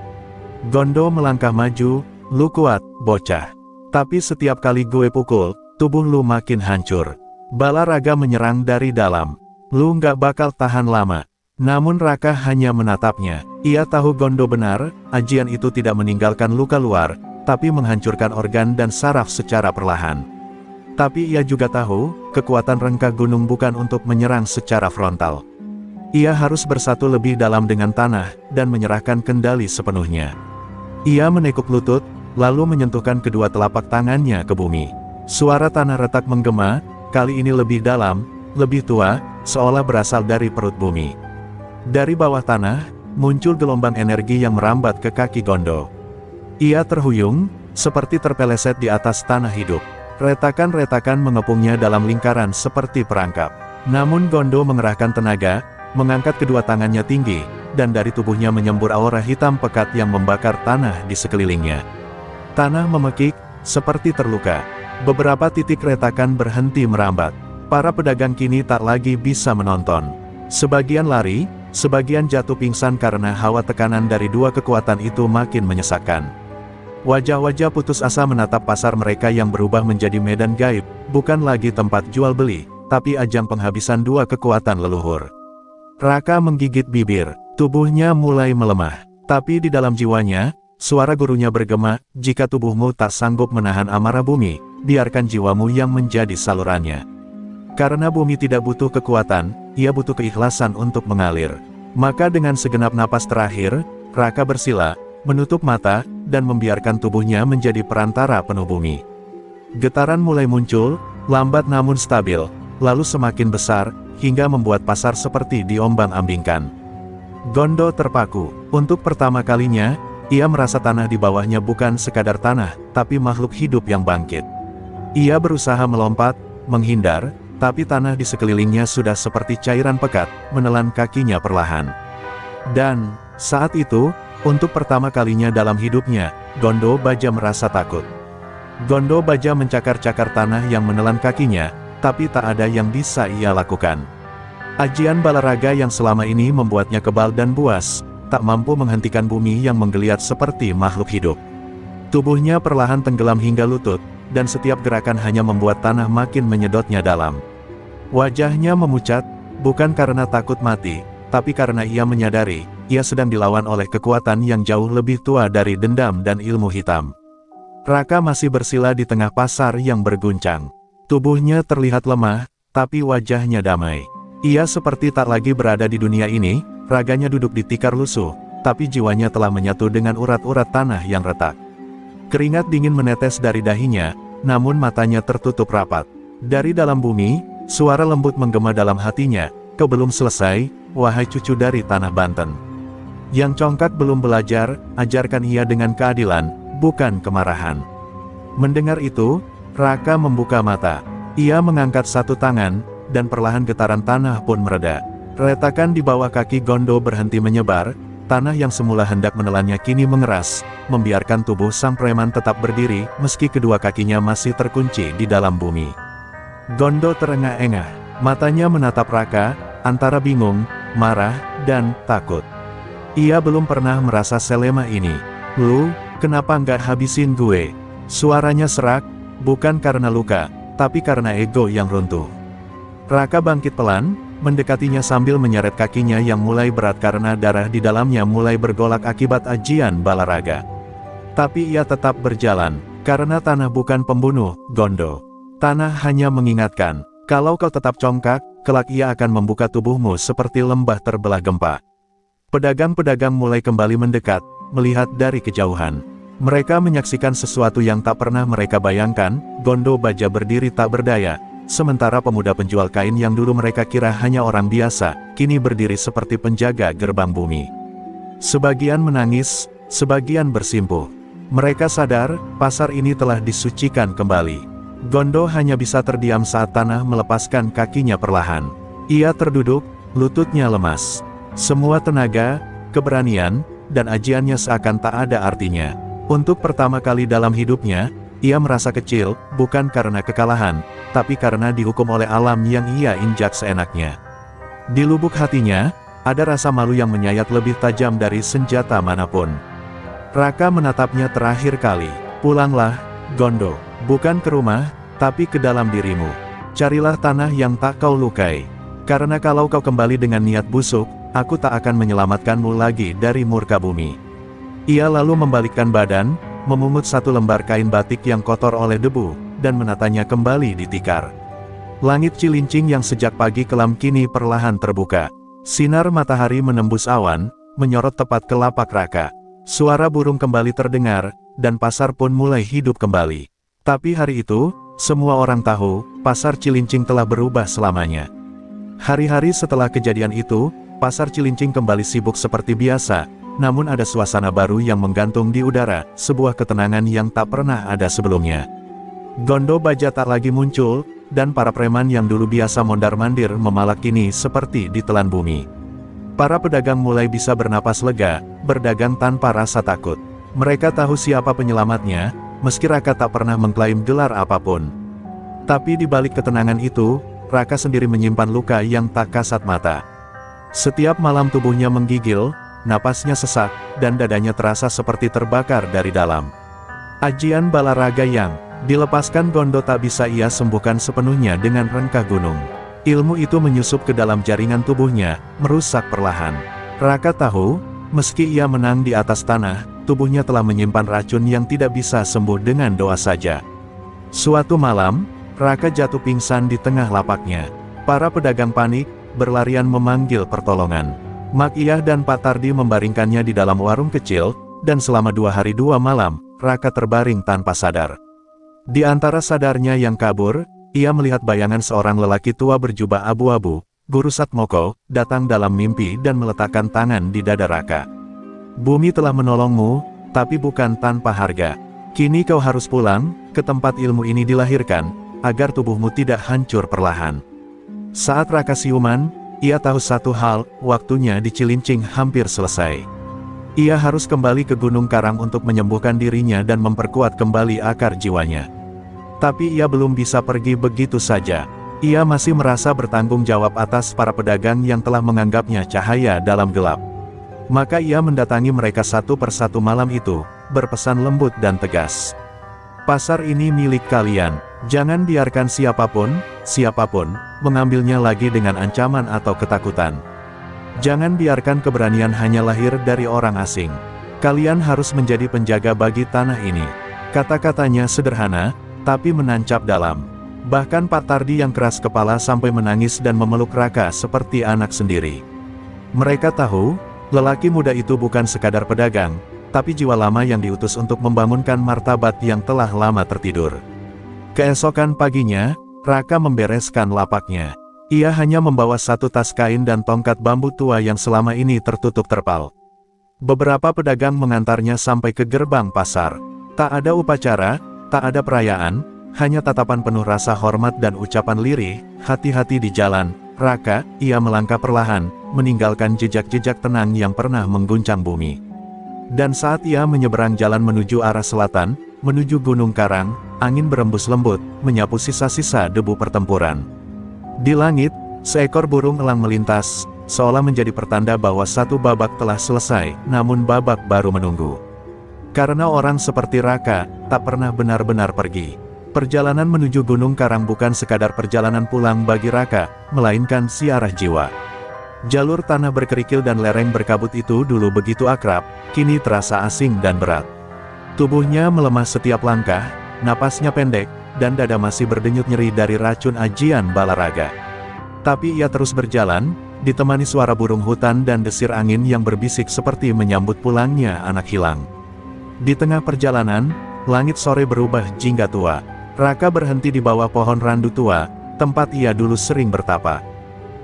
Gondo melangkah maju, "Lu kuat, bocah. Tapi setiap kali gue pukul, tubuh lu makin hancur. Bala raga menyerang dari dalam. Lu nggak bakal tahan lama." Namun Raka hanya menatapnya. Ia tahu Gondo benar, ajian itu tidak meninggalkan luka luar, tapi menghancurkan organ dan saraf secara perlahan. Tapi ia juga tahu, kekuatan rengkah gunung bukan untuk menyerang secara frontal. Ia harus bersatu lebih dalam dengan tanah, dan menyerahkan kendali sepenuhnya. Ia menekuk lutut, lalu menyentuhkan kedua telapak tangannya ke bumi. Suara tanah retak menggema, kali ini lebih dalam, lebih tua, seolah berasal dari perut bumi. Dari bawah tanah, muncul gelombang energi yang merambat ke kaki Gondo. Ia terhuyung, seperti terpeleset di atas tanah hidup. Retakan-retakan mengepungnya dalam lingkaran seperti perangkap. Namun Gondo mengerahkan tenaga, mengangkat kedua tangannya tinggi, dan dari tubuhnya menyembur aura hitam pekat yang membakar tanah di sekelilingnya. Tanah memekik, seperti terluka. Beberapa titik retakan berhenti merambat. Para pedagang kini tak lagi bisa menonton. Sebagian lari, sebagian jatuh pingsan karena hawa tekanan dari dua kekuatan itu makin menyesakkan. Wajah-wajah putus asa menatap pasar mereka yang berubah menjadi medan gaib, bukan lagi tempat jual beli, tapi ajang penghabisan dua kekuatan leluhur. Raka menggigit bibir, tubuhnya mulai melemah. Tapi di dalam jiwanya, suara gurunya bergema, "Jika tubuhmu tak sanggup menahan amarah bumi, biarkan jiwamu yang menjadi salurannya." Karena bumi tidak butuh kekuatan, ia butuh keikhlasan untuk mengalir. Maka dengan segenap napas terakhir, Raka bersila, menutup mata, dan membiarkan tubuhnya menjadi perantara penuh bumi. Getaran mulai muncul, lambat namun stabil, lalu semakin besar, hingga membuat pasar seperti diombang-ambingkan. Gondo terpaku. Untuk pertama kalinya, ia merasa tanah di bawahnya bukan sekadar tanah, tapi makhluk hidup yang bangkit. Ia berusaha melompat, menghindar, tapi tanah di sekelilingnya sudah seperti cairan pekat, menelan kakinya perlahan. Dan, saat itu, untuk pertama kalinya dalam hidupnya, Gondo Baja merasa takut. Gondo Baja mencakar-cakar tanah yang menelan kakinya, tapi tak ada yang bisa ia lakukan. Ajian balaraga yang selama ini membuatnya kebal dan buas, tak mampu menghentikan bumi yang menggeliat seperti makhluk hidup. Tubuhnya perlahan tenggelam hingga lutut, dan setiap gerakan hanya membuat tanah makin menyedotnya dalam. Wajahnya memucat, bukan karena takut mati, tapi karena ia menyadari, ia sedang dilawan oleh kekuatan yang jauh lebih tua dari dendam dan ilmu hitam. Raka masih bersila di tengah pasar yang berguncang. Tubuhnya terlihat lemah, tapi wajahnya damai. Ia seperti tak lagi berada di dunia ini, raganya duduk di tikar lusuh, tapi jiwanya telah menyatu dengan urat-urat tanah yang retak. Keringat dingin menetes dari dahinya, namun matanya tertutup rapat. Dari dalam bumi, suara lembut menggema dalam hatinya, "Kau belum selesai, wahai cucu dari tanah Banten. Yang congkak belum belajar, ajarkan ia dengan keadilan, bukan kemarahan." Mendengar itu, Raka membuka mata. Ia mengangkat satu tangan, dan perlahan getaran tanah pun mereda. Retakan di bawah kaki Gondo berhenti menyebar, tanah yang semula hendak menelannya kini mengeras, membiarkan tubuh sang preman tetap berdiri, meski kedua kakinya masih terkunci di dalam bumi. Gondo terengah-engah, matanya menatap Raka, antara bingung, marah, dan takut. Ia belum pernah merasa selemah ini. "Lu, kenapa nggak habisin gue?" Suaranya serak, bukan karena luka, tapi karena ego yang runtuh. Raka bangkit pelan, mendekatinya sambil menyeret kakinya yang mulai berat karena darah di dalamnya mulai bergolak akibat ajian balaraga. Tapi ia tetap berjalan, karena tanah bukan pembunuh, Gondo. Tanah hanya mengingatkan, kalau kau tetap congkak, kelak ia akan membuka tubuhmu seperti lembah terbelah gempa. Pedagang-pedagang mulai kembali mendekat, melihat dari kejauhan. Mereka menyaksikan sesuatu yang tak pernah mereka bayangkan. Gondo Baja berdiri tak berdaya, sementara pemuda penjual kain yang dulu mereka kira hanya orang biasa, kini berdiri seperti penjaga gerbang bumi. Sebagian menangis, sebagian bersimpuh. Mereka sadar, pasar ini telah disucikan kembali. Gondo hanya bisa terdiam saat tanah melepaskan kakinya perlahan. Ia terduduk, lututnya lemas. Semua tenaga, keberanian, dan ajiannya seakan tak ada artinya. Untuk pertama kali dalam hidupnya, ia merasa kecil, bukan karena kekalahan, tapi karena dihukum oleh alam yang ia injak seenaknya. Di lubuk hatinya, ada rasa malu yang menyayat lebih tajam dari senjata manapun. Raka menatapnya terakhir kali. Pulanglah, Gondo. Bukan ke rumah, tapi ke dalam dirimu. Carilah tanah yang tak kau lukai. Karena kalau kau kembali dengan niat busuk, aku tak akan menyelamatkanmu lagi dari murka bumi. Ia lalu membalikkan badan, memungut satu lembar kain batik yang kotor oleh debu, dan menatanya kembali di tikar. Langit Cilincing yang sejak pagi kelam kini perlahan terbuka. Sinar matahari menembus awan, menyorot tepat ke lapak Raka. Suara burung kembali terdengar, dan pasar pun mulai hidup kembali. Tapi hari itu, semua orang tahu, pasar Cilincing telah berubah selamanya. Hari-hari setelah kejadian itu, pasar Cilincing kembali sibuk seperti biasa. Namun ada suasana baru yang menggantung di udara, sebuah ketenangan yang tak pernah ada sebelumnya. Gondo Baja tak lagi muncul, dan para preman yang dulu biasa mondar-mandir memalak kini seperti ditelan bumi. Para pedagang mulai bisa bernapas lega, berdagang tanpa rasa takut. Mereka tahu siapa penyelamatnya, meski Raka tak pernah mengklaim gelar apapun. Tapi di balik ketenangan itu, Raka sendiri menyimpan luka yang tak kasat mata. Setiap malam tubuhnya menggigil, napasnya sesak, dan dadanya terasa seperti terbakar dari dalam. Ajian bala raga yang dilepaskan Gondo tak bisa ia sembuhkan sepenuhnya dengan rengkah gunung. Ilmu itu menyusup ke dalam jaringan tubuhnya, merusak perlahan. Raka tahu, meski ia menang di atas tanah, tubuhnya telah menyimpan racun yang tidak bisa sembuh dengan doa saja. Suatu malam, Raka jatuh pingsan di tengah lapaknya. Para pedagang panik, berlarian memanggil pertolongan. Mak Iyah dan Pak Tardi membaringkannya di dalam warung kecil, dan selama 2 hari 2 malam, Raka terbaring tanpa sadar. Di antara sadarnya yang kabur, ia melihat bayangan seorang lelaki tua berjubah abu-abu, Guru Satmoko, datang dalam mimpi dan meletakkan tangan di dada Raka. Bumi telah menolongmu, tapi bukan tanpa harga. Kini kau harus pulang, ke tempat ilmu ini dilahirkan, agar tubuhmu tidak hancur perlahan. Saat Raka siuman, ia tahu satu hal, waktunya di Cilincing hampir selesai. Ia harus kembali ke Gunung Karang untuk menyembuhkan dirinya dan memperkuat kembali akar jiwanya. Tapi ia belum bisa pergi begitu saja. Ia masih merasa bertanggung jawab atas para pedagang yang telah menganggapnya cahaya dalam gelap. Maka ia mendatangi mereka satu persatu malam itu, berpesan lembut dan tegas. Pasar ini milik kalian, jangan biarkan siapapun, mengambilnya lagi dengan ancaman atau ketakutan. Jangan biarkan keberanian hanya lahir dari orang asing. Kalian harus menjadi penjaga bagi tanah ini. Kata-katanya sederhana, tapi menancap dalam. Bahkan Pak Tardi yang keras kepala sampai menangis dan memeluk Raka seperti anak sendiri. Mereka tahu, lelaki muda itu bukan sekadar pedagang, tapi jiwa lama yang diutus untuk membangunkan martabat yang telah lama tertidur. Keesokan paginya, Raka membereskan lapaknya. Ia hanya membawa satu tas kain dan tongkat bambu tua yang selama ini tertutup terpal. Beberapa pedagang mengantarnya sampai ke gerbang pasar. Tak ada upacara, tak ada perayaan, hanya tatapan penuh rasa hormat dan ucapan lirih, hati-hati di jalan, Raka. Ia melangkah perlahan, meninggalkan jejak-jejak tenang yang pernah mengguncang bumi. Dan saat ia menyeberang jalan menuju arah selatan, menuju Gunung Karang, angin berembus lembut, menyapu sisa-sisa debu pertempuran. Di langit, seekor burung elang melintas, seolah menjadi pertanda bahwa satu babak telah selesai, namun babak baru menunggu. Karena orang seperti Raka, tak pernah benar-benar pergi. Perjalanan menuju Gunung Karang bukan sekadar perjalanan pulang bagi Raka, melainkan siarah jiwa. Jalur tanah berkerikil dan lereng berkabut itu dulu begitu akrab, kini terasa asing dan berat. Tubuhnya melemah setiap langkah, napasnya pendek, dan dada masih berdenyut nyeri dari racun ajian bala raga. Tapi ia terus berjalan, ditemani suara burung hutan dan desir angin yang berbisik seperti menyambut pulangnya anak hilang. Di tengah perjalanan, langit sore berubah jingga tua. Raka berhenti di bawah pohon randu tua, tempat ia dulu sering bertapa.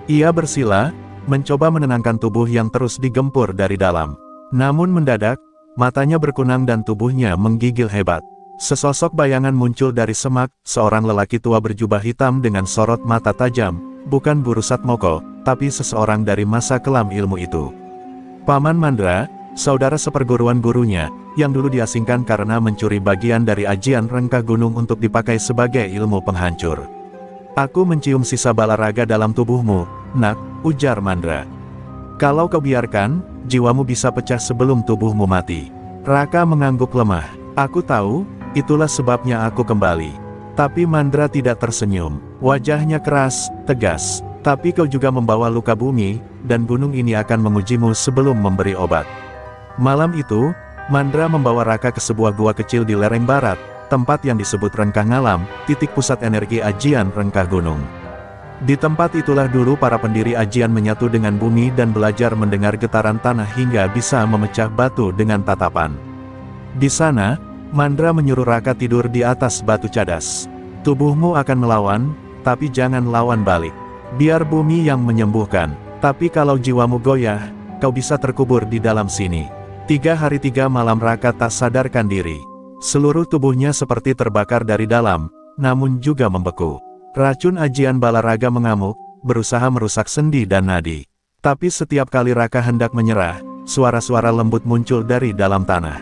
Ia bersila, mencoba menenangkan tubuh yang terus digempur dari dalam. Namun mendadak, matanya berkunang dan tubuhnya menggigil hebat. Sesosok bayangan muncul dari semak, seorang lelaki tua berjubah hitam dengan sorot mata tajam, bukan Guru Satmoko, tapi seseorang dari masa kelam ilmu itu. Paman Mandra, saudara seperguruan gurunya, yang dulu diasingkan karena mencuri bagian dari ajian rengkah gunung untuk dipakai sebagai ilmu penghancur. Aku mencium sisa bala raga dalam tubuhmu, nak, ujar Mandra. Kalau kau biarkan, jiwamu bisa pecah sebelum tubuhmu mati. Raka mengangguk lemah. Aku tahu, itulah sebabnya aku kembali. Tapi Mandra tidak tersenyum. Wajahnya keras, tegas. Tapi kau juga membawa luka bumi, dan gunung ini akan mengujimu sebelum memberi obat. Malam itu, Mandra membawa Raka ke sebuah gua kecil di lereng barat, tempat yang disebut Rengkah Ngalam, titik pusat energi ajian Rengkah Gunung. Di tempat itulah dulu para pendiri ajian menyatu dengan bumi dan belajar mendengar getaran tanah hingga bisa memecah batu dengan tatapan. Di sana, Mandra menyuruh Raka tidur di atas batu cadas. Tubuhmu akan melawan, tapi jangan lawan balik. Biar bumi yang menyembuhkan, tapi kalau jiwamu goyah, kau bisa terkubur di dalam sini. 3 hari 3 malam Raka tak sadarkan diri. Seluruh tubuhnya seperti terbakar dari dalam, namun juga membeku. Racun ajian bala raga mengamuk, berusaha merusak sendi dan nadi. Tapi setiap kali Raka hendak menyerah, suara-suara lembut muncul dari dalam tanah.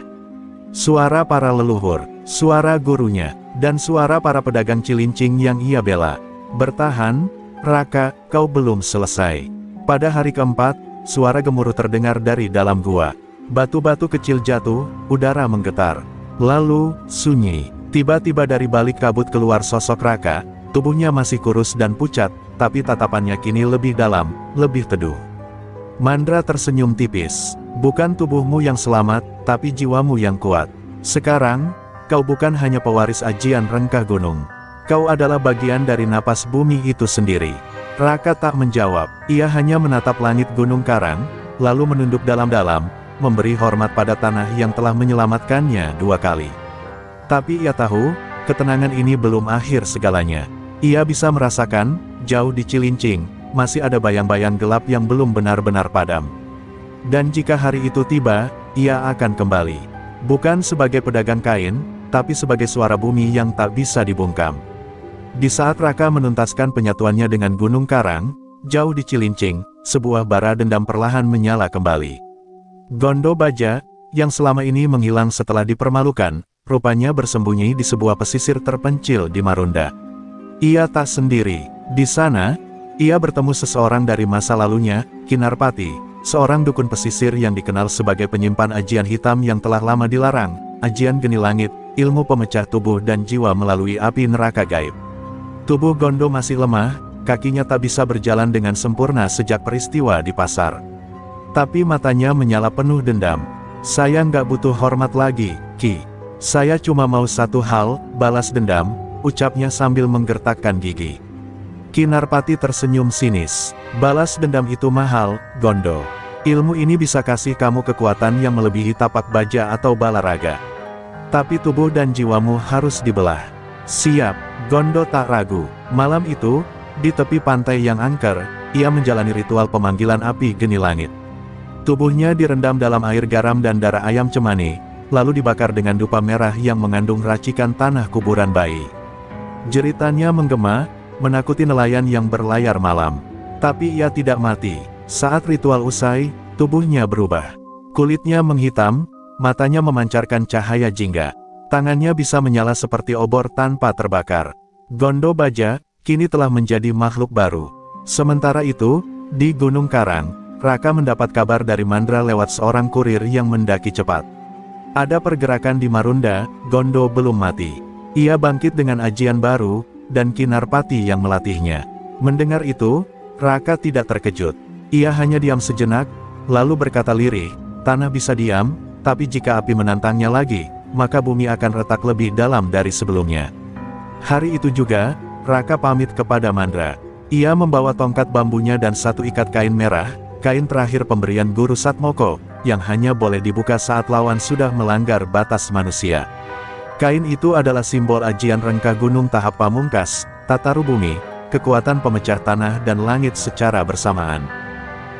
Suara para leluhur, suara gurunya, dan suara para pedagang cilincing yang ia bela. Bertahan, Raka, kau belum selesai. Pada hari keempat, suara gemuruh terdengar dari dalam gua. Batu-batu kecil jatuh, udara menggetar. Lalu, sunyi. Tiba-tiba dari balik kabut keluar sosok Raka, tubuhnya masih kurus dan pucat, tapi tatapannya kini lebih dalam, lebih teduh. Mandra tersenyum tipis. Bukan tubuhmu yang selamat, tapi jiwamu yang kuat. Sekarang, kau bukan hanya pewaris ajian Rengkah Gunung. Kau adalah bagian dari napas bumi itu sendiri. Raka tak menjawab, ia hanya menatap langit Gunung Karang, lalu menunduk dalam-dalam, memberi hormat pada tanah yang telah menyelamatkannya 2 kali. Tapi ia tahu, ketenangan ini belum akhir segalanya. Ia bisa merasakan, jauh di Cilincing, masih ada bayang-bayang gelap yang belum benar-benar padam. Dan jika hari itu tiba, ia akan kembali. Bukan sebagai pedagang kain, tapi sebagai suara bumi yang tak bisa dibungkam. Di saat Raka menuntaskan penyatuannya dengan Gunung Karang, jauh di Cilincing, sebuah bara dendam perlahan menyala kembali. Gondo Baja, yang selama ini menghilang setelah dipermalukan, rupanya bersembunyi di sebuah pesisir terpencil di Marunda. Ia tak sendiri. Di sana, ia bertemu seseorang dari masa lalunya, Kinarpati, seorang dukun pesisir yang dikenal sebagai penyimpan ajian hitam yang telah lama dilarang, ajian geni langit, ilmu pemecah tubuh dan jiwa melalui api neraka gaib. Tubuh Gondo masih lemah, kakinya tak bisa berjalan dengan sempurna sejak peristiwa di pasar. Tapi matanya menyala penuh dendam. Saya nggak butuh hormat lagi, Ki. Saya cuma mau satu hal, balas dendam, ucapnya sambil menggertakkan gigi. Kinarpati tersenyum sinis. Balas dendam itu mahal, Gondo. Ilmu ini bisa kasih kamu kekuatan yang melebihi tapak baja atau bala raga. Tapi tubuh dan jiwamu harus dibelah. Siap, Gondo tak ragu. Malam itu, di tepi pantai yang angker, ia menjalani ritual pemanggilan api geni langit. Tubuhnya direndam dalam air garam dan darah ayam cemani, lalu dibakar dengan dupa merah yang mengandung racikan tanah kuburan bayi. Jeritannya menggema, menakuti nelayan yang berlayar malam. Tapi ia tidak mati. Saat ritual usai, tubuhnya berubah. Kulitnya menghitam, matanya memancarkan cahaya jingga. Tangannya bisa menyala seperti obor tanpa terbakar. Gondo Baja, kini telah menjadi makhluk baru. Sementara itu, di Gunung Karang, Raka mendapat kabar dari Mandra lewat seorang kurir yang mendaki cepat. Ada pergerakan di Marunda, Gondo belum mati. Ia bangkit dengan ajian baru, dan Kinarpati yang melatihnya. Mendengar itu, Raka tidak terkejut. Ia hanya diam sejenak, lalu berkata lirih, tanah bisa diam, tapi jika api menantangnya lagi, maka bumi akan retak lebih dalam dari sebelumnya. Hari itu juga, Raka pamit kepada Mandra. Ia membawa tongkat bambunya dan satu ikat kain merah, kain terakhir pemberian Guru Satmoko, yang hanya boleh dibuka saat lawan sudah melanggar batas manusia. Kain itu adalah simbol ajian rengka gunung tahap pamungkas, tataru bumi, kekuatan pemecah tanah dan langit secara bersamaan.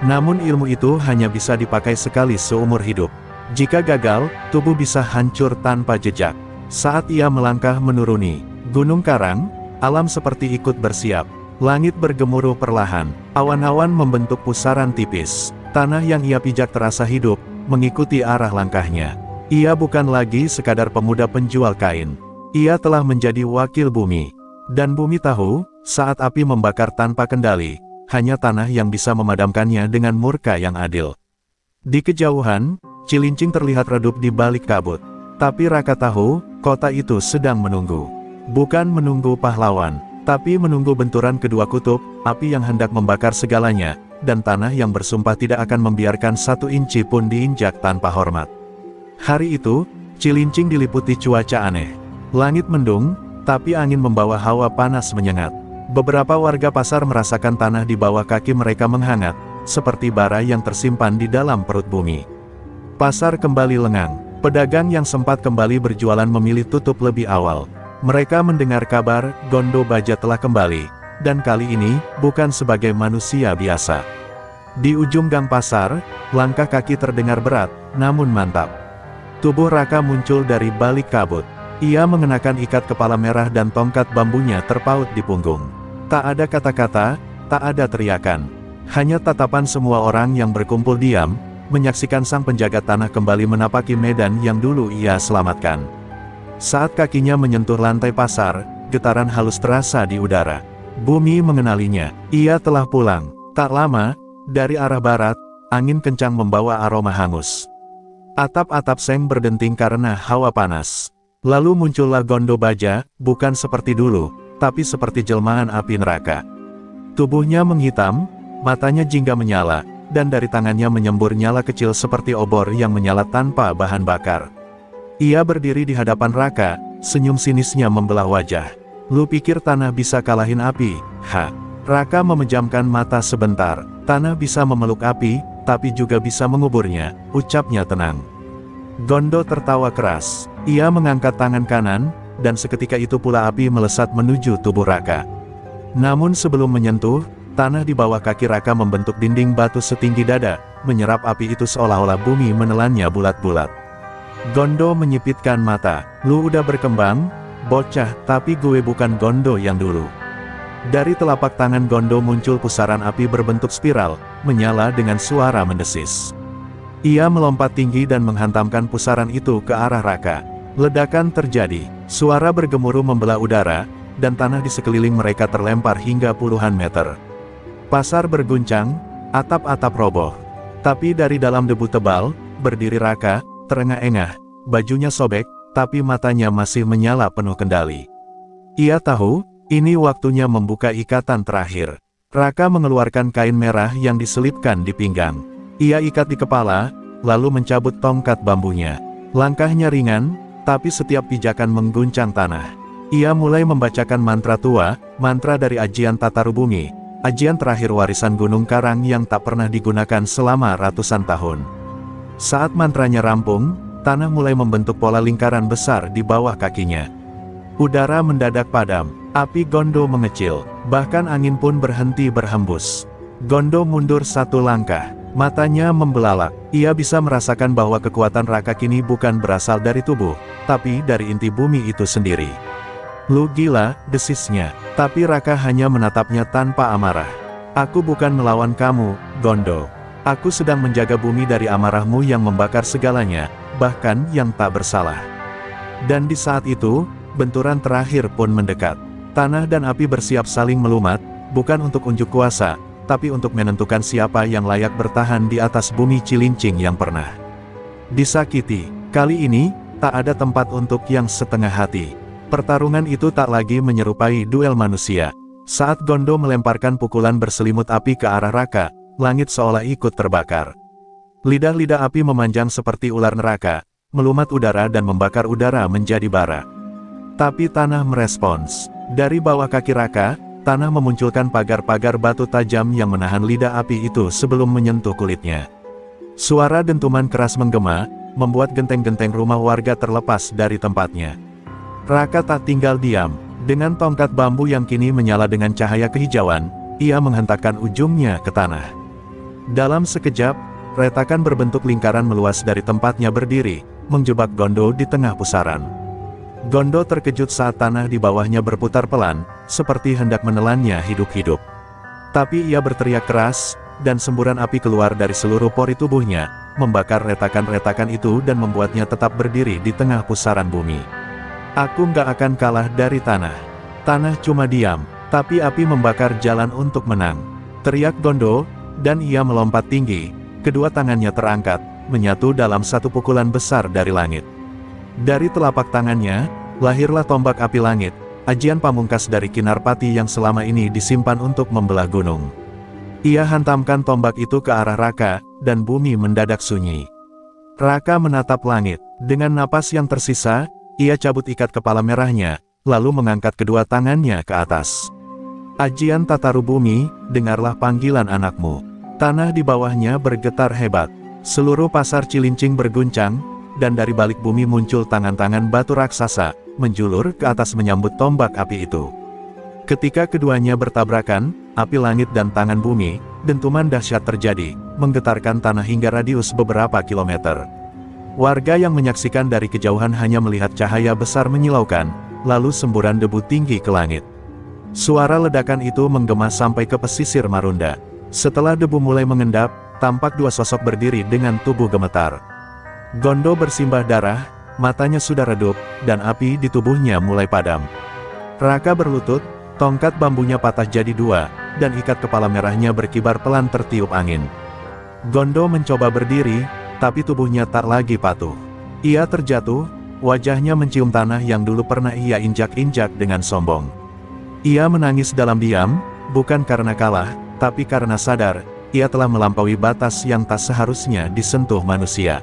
Namun ilmu itu hanya bisa dipakai sekali seumur hidup. Jika gagal, tubuh bisa hancur tanpa jejak. Saat ia melangkah menuruni Gunung Karang, alam seperti ikut bersiap. Langit bergemuruh perlahan, awan-awan membentuk pusaran tipis. Tanah yang ia pijak terasa hidup, mengikuti arah langkahnya. Ia bukan lagi sekadar pemuda penjual kain. Ia telah menjadi wakil bumi. Dan bumi tahu, saat api membakar tanpa kendali, hanya tanah yang bisa memadamkannya dengan murka yang adil. Di kejauhan, Cilincing terlihat redup di balik kabut. Tapi Raka tahu, kota itu sedang menunggu. Bukan menunggu pahlawan, tapi menunggu benturan kedua kutub, api yang hendak membakar segalanya, dan tanah yang bersumpah tidak akan membiarkan 1 inci pun diinjak tanpa hormat. Hari itu, Cilincing diliputi cuaca aneh. Langit mendung, tapi angin membawa hawa panas menyengat. Beberapa warga pasar merasakan tanah di bawah kaki mereka menghangat, seperti bara yang tersimpan di dalam perut bumi. Pasar kembali lengang. Pedagang yang sempat kembali berjualan memilih tutup lebih awal. Mereka mendengar kabar, Gondo Baja telah kembali, dan kali ini, bukan sebagai manusia biasa. Di ujung gang pasar, langkah kaki terdengar berat, namun mantap. Tubuh Raka muncul dari balik kabut. Ia mengenakan ikat kepala merah dan tongkat bambunya terpaut di punggung. Tak ada kata-kata, tak ada teriakan. Hanya tatapan semua orang yang berkumpul diam, menyaksikan sang penjaga tanah kembali menapaki medan yang dulu ia selamatkan. Saat kakinya menyentuh lantai pasar, getaran halus terasa di udara. Bumi mengenalinya, ia telah pulang. Tak lama, dari arah barat, angin kencang membawa aroma hangus. Atap-atap seng berdenting karena hawa panas. Lalu muncullah Gondo Baja, bukan seperti dulu, tapi seperti jelmaan api neraka. Tubuhnya menghitam, matanya jingga menyala, dan dari tangannya menyembur nyala kecil seperti obor yang menyala tanpa bahan bakar. Ia berdiri di hadapan Raka, senyum sinisnya membelah wajah. Lu pikir tanah bisa kalahin api? Ha! Raka memejamkan mata sebentar. Tanah bisa memeluk api, tapi juga bisa menguburnya, ucapnya tenang. Gondo tertawa keras. Ia mengangkat tangan kanan, dan seketika itu pula api melesat menuju tubuh Raka. Namun sebelum menyentuh, tanah di bawah kaki Raka membentuk dinding batu setinggi dada, menyerap api itu seolah-olah bumi menelannya bulat-bulat. Gondo menyipitkan mata. Lu udah berkembang, bocah, tapi gue bukan Gondo yang dulu. Dari telapak tangan Gondo muncul pusaran api berbentuk spiral, menyala dengan suara mendesis. Ia melompat tinggi dan menghantamkan pusaran itu ke arah Raka. Ledakan terjadi, suara bergemuruh membelah udara, dan tanah di sekeliling mereka terlempar hingga puluhan meter. Pasar berguncang, atap-atap roboh. Tapi dari dalam debu tebal, berdiri Raka, terengah-engah, bajunya sobek, tapi matanya masih menyala penuh kendali. Ia tahu, ini waktunya membuka ikatan terakhir. Raka mengeluarkan kain merah yang diselipkan di pinggang. Ia ikat di kepala, lalu mencabut tongkat bambunya. Langkahnya ringan, tapi setiap pijakan mengguncang tanah. Ia mulai membacakan mantra tua, mantra dari ajian Tataru Bumi, ajian terakhir warisan Gunung Karang yang tak pernah digunakan selama ratusan tahun. Saat mantranya rampung, tanah mulai membentuk pola lingkaran besar di bawah kakinya. Udara mendadak padam, api Gondo mengecil, bahkan angin pun berhenti berhembus. Gondo mundur satu langkah, matanya membelalak. Ia bisa merasakan bahwa kekuatan Raka kini bukan berasal dari tubuh, tapi dari inti bumi itu sendiri. Lu gila, desisnya. Tapi Raka hanya menatapnya tanpa amarah. Aku bukan melawan kamu, Gondo. Aku sedang menjaga bumi dari amarahmu yang membakar segalanya, bahkan yang tak bersalah. Dan di saat itu, benturan terakhir pun mendekat. Tanah dan api bersiap saling melumat, bukan untuk unjuk kuasa, tapi untuk menentukan siapa yang layak bertahan di atas bumi Cilincing yang pernah disakiti. Kali ini, tak ada tempat untuk yang setengah hati. Pertarungan itu tak lagi menyerupai duel manusia. Saat Gondo melemparkan pukulan berselimut api ke arah Raka, langit seolah ikut terbakar. Lidah-lidah api memanjang seperti ular neraka, melumat udara dan membakar udara menjadi bara. Tapi tanah merespons. Dari bawah kaki Raka, tanah memunculkan pagar-pagar batu tajam yang menahan lidah api itu sebelum menyentuh kulitnya. Suara dentuman keras menggema, membuat genteng-genteng rumah warga terlepas dari tempatnya. Raka tak tinggal diam. Dengan tongkat bambu yang kini menyala dengan cahaya kehijauan, ia menghentakkan ujungnya ke tanah. Dalam sekejap, retakan berbentuk lingkaran meluas dari tempatnya berdiri, menjebak Gondo di tengah pusaran. Gondo terkejut saat tanah di bawahnya berputar pelan, seperti hendak menelannya hidup-hidup. Tapi ia berteriak keras, dan semburan api keluar dari seluruh pori tubuhnya, membakar retakan-retakan itu dan membuatnya tetap berdiri di tengah pusaran bumi. Aku nggak akan kalah dari tanah. Tanah cuma diam, tapi api membakar jalan untuk menang. Teriak Gondo, dan ia melompat tinggi, kedua tangannya terangkat, menyatu dalam satu pukulan besar dari langit. Dari telapak tangannya, lahirlah tombak api langit, ajian pamungkas dari Kinarpati yang selama ini disimpan untuk membelah gunung. Ia hantamkan tombak itu ke arah Raka, dan bumi mendadak sunyi. Raka menatap langit, dengan napas yang tersisa, ia cabut ikat kepala merahnya, lalu mengangkat kedua tangannya ke atas. Ajian Tataru Bumi, dengarlah panggilan anakmu. Tanah di bawahnya bergetar hebat. Seluruh pasar Cilincing berguncang, dan dari balik bumi muncul tangan-tangan batu raksasa, menjulur ke atas menyambut tombak api itu. Ketika keduanya bertabrakan, api langit dan tangan bumi, dentuman dahsyat terjadi, menggetarkan tanah hingga radius beberapa kilometer. Warga yang menyaksikan dari kejauhan hanya melihat cahaya besar menyilaukan, lalu semburan debu tinggi ke langit. Suara ledakan itu menggema sampai ke pesisir Marunda. Setelah debu mulai mengendap, tampak dua sosok berdiri dengan tubuh gemetar. Gondo bersimbah darah, matanya sudah redup, dan api di tubuhnya mulai padam. Raka berlutut, tongkat bambunya patah jadi dua, dan ikat kepala merahnya berkibar pelan tertiup angin. Gondo mencoba berdiri, tapi tubuhnya tak lagi patuh. Ia terjatuh, wajahnya mencium tanah yang dulu pernah ia injak-injak dengan sombong. Ia menangis dalam diam, bukan karena kalah, tapi karena sadar, ia telah melampaui batas yang tak seharusnya disentuh manusia.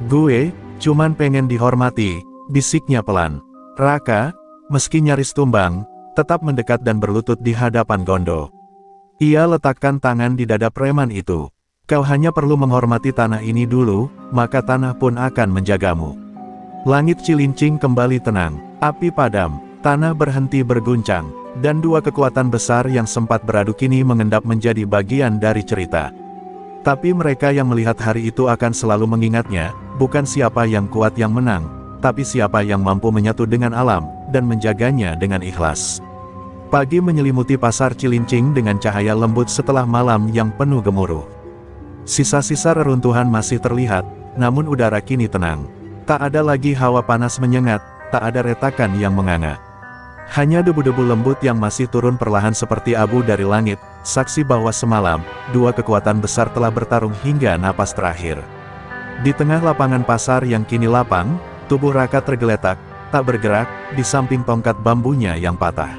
Gue, cuman pengen dihormati, bisiknya pelan. Raka, meski nyaris tumbang, tetap mendekat dan berlutut di hadapan Gondo. Ia letakkan tangan di dada preman itu. Kau hanya perlu menghormati tanah ini dulu, maka tanah pun akan menjagamu. Langit Cilincing kembali tenang, api padam, tanah berhenti berguncang, dan dua kekuatan besar yang sempat beradu kini mengendap menjadi bagian dari cerita. Tapi mereka yang melihat hari itu akan selalu mengingatnya, bukan siapa yang kuat yang menang, tapi siapa yang mampu menyatu dengan alam, dan menjaganya dengan ikhlas. Pagi menyelimuti pasar Cilincing dengan cahaya lembut setelah malam yang penuh gemuruh. Sisa-sisa reruntuhan masih terlihat, namun udara kini tenang. Tak ada lagi hawa panas menyengat, tak ada retakan yang menganga. Hanya debu-debu lembut yang masih turun perlahan seperti abu dari langit, saksi bahwa semalam, dua kekuatan besar telah bertarung hingga napas terakhir. Di tengah lapangan pasar yang kini lapang, tubuh Raka tergeletak, tak bergerak, di samping tongkat bambunya yang patah.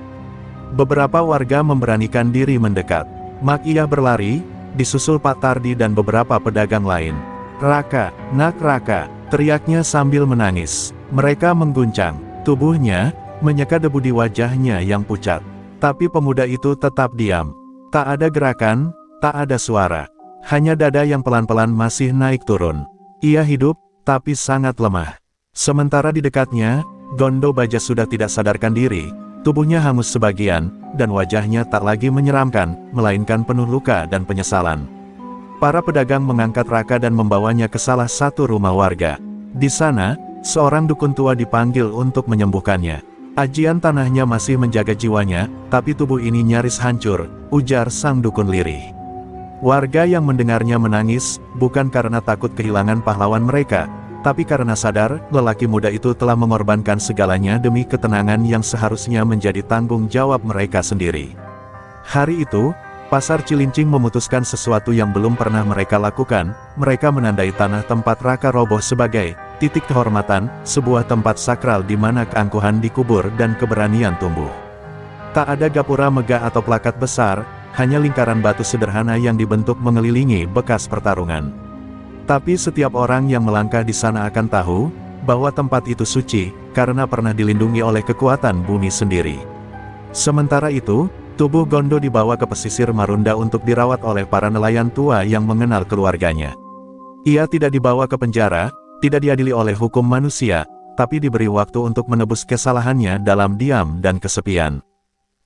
Beberapa warga memberanikan diri mendekat. Mak ia berlari, disusul Pak Tardi dan beberapa pedagang lain. Raka, nak Raka, teriaknya sambil menangis. Mereka mengguncang tubuhnya, menyeka debu di wajahnya yang pucat. Tapi pemuda itu tetap diam. Tak ada gerakan, tak ada suara. Hanya dada yang pelan-pelan masih naik turun. Ia hidup, tapi sangat lemah. Sementara di dekatnya, Gondo Baja sudah tidak sadarkan diri. Tubuhnya hangus sebagian, dan wajahnya tak lagi menyeramkan, melainkan penuh luka dan penyesalan. Para pedagang mengangkat Raka dan membawanya ke salah satu rumah warga. Di sana, seorang dukun tua dipanggil untuk menyembuhkannya. Ajian tanahnya masih menjaga jiwanya, tapi tubuh ini nyaris hancur, ujar sang dukun lirih. Warga yang mendengarnya menangis, bukan karena takut kehilangan pahlawan mereka, tapi karena sadar, lelaki muda itu telah mengorbankan segalanya demi ketenangan yang seharusnya menjadi tanggung jawab mereka sendiri. Hari itu, pasar Cilincing memutuskan sesuatu yang belum pernah mereka lakukan. Mereka menandai tanah tempat Raka roboh sebagai titik kehormatan, sebuah tempat sakral di mana keangkuhan dikubur dan keberanian tumbuh. Tak ada gapura megah atau plakat besar, hanya lingkaran batu sederhana yang dibentuk mengelilingi bekas pertarungan. Tapi setiap orang yang melangkah di sana akan tahu, bahwa tempat itu suci, karena pernah dilindungi oleh kekuatan bumi sendiri. Sementara itu, tubuh Gondo dibawa ke pesisir Marunda untuk dirawat oleh para nelayan tua yang mengenal keluarganya. Ia tidak dibawa ke penjara, tidak diadili oleh hukum manusia, tapi diberi waktu untuk menebus kesalahannya dalam diam dan kesepian.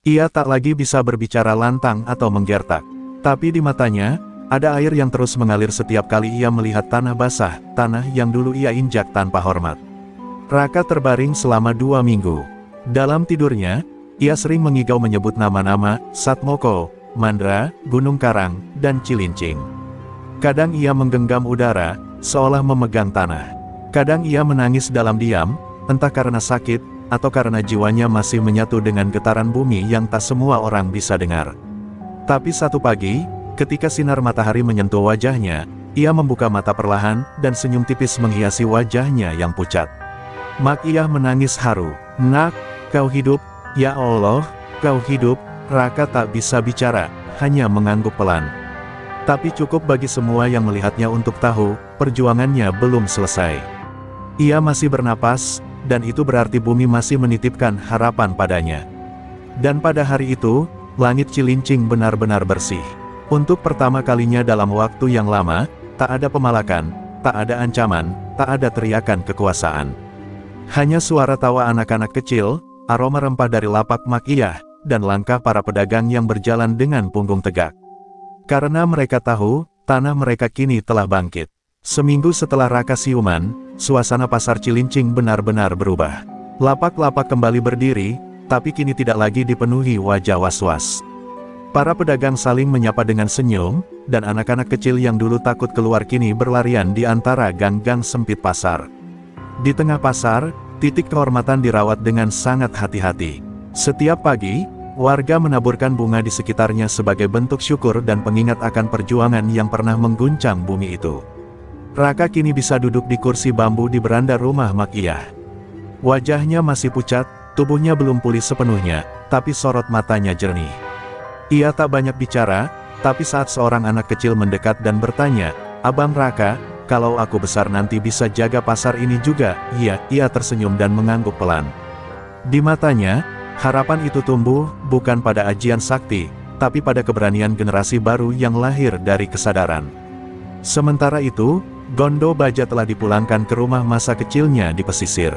Ia tak lagi bisa berbicara lantang atau menggertak. Tapi di matanya, ada air yang terus mengalir setiap kali ia melihat tanah basah, tanah yang dulu ia injak tanpa hormat. Raka terbaring selama 2 minggu. Dalam tidurnya, ia sering mengigau menyebut nama-nama, Satmoko, Mandra, Gunung Karang, dan Cilincing. Kadang ia menggenggam udara, seolah memegang tanah. Kadang ia menangis dalam diam, entah karena sakit, atau karena jiwanya masih menyatu dengan getaran bumi yang tak semua orang bisa dengar. Tapi satu pagi, ketika sinar matahari menyentuh wajahnya, ia membuka mata perlahan, dan senyum tipis menghiasi wajahnya yang pucat. Mak Iyah menangis haru. "Nak, kau hidup, ya Allah, kau hidup." Raka tak bisa bicara, hanya mengangguk pelan. Tapi cukup bagi semua yang melihatnya untuk tahu, perjuangannya belum selesai. Ia masih bernapas, dan itu berarti bumi masih menitipkan harapan padanya. Dan pada hari itu, langit Cilincing benar-benar bersih. Untuk pertama kalinya dalam waktu yang lama, tak ada pemalakan, tak ada ancaman, tak ada teriakan kekuasaan. Hanya suara tawa anak-anak kecil, aroma rempah dari lapak Mak Iyah, dan langkah para pedagang yang berjalan dengan punggung tegak. Karena mereka tahu, tanah mereka kini telah bangkit. Seminggu setelah Raka siuman, suasana pasar Cilincing benar-benar berubah. Lapak-lapak kembali berdiri, tapi kini tidak lagi dipenuhi wajah was-was. Para pedagang saling menyapa dengan senyum, dan anak-anak kecil yang dulu takut keluar kini berlarian di antara gang-gang sempit pasar. Di tengah pasar, titik kehormatan dirawat dengan sangat hati-hati. Setiap pagi, warga menaburkan bunga di sekitarnya sebagai bentuk syukur dan pengingat akan perjuangan yang pernah mengguncang bumi itu. Raka kini bisa duduk di kursi bambu di beranda rumah Mak Iyah. Wajahnya masih pucat, tubuhnya belum pulih sepenuhnya, tapi sorot matanya jernih. Ia tak banyak bicara, tapi saat seorang anak kecil mendekat dan bertanya, "Abang Raka, kalau aku besar nanti bisa jaga pasar ini juga?" Ia tersenyum dan mengangguk pelan. Di matanya, harapan itu tumbuh, bukan pada ajian sakti, tapi pada keberanian generasi baru yang lahir dari kesadaran. Sementara itu, Gondo Baja telah dipulangkan ke rumah masa kecilnya di pesisir.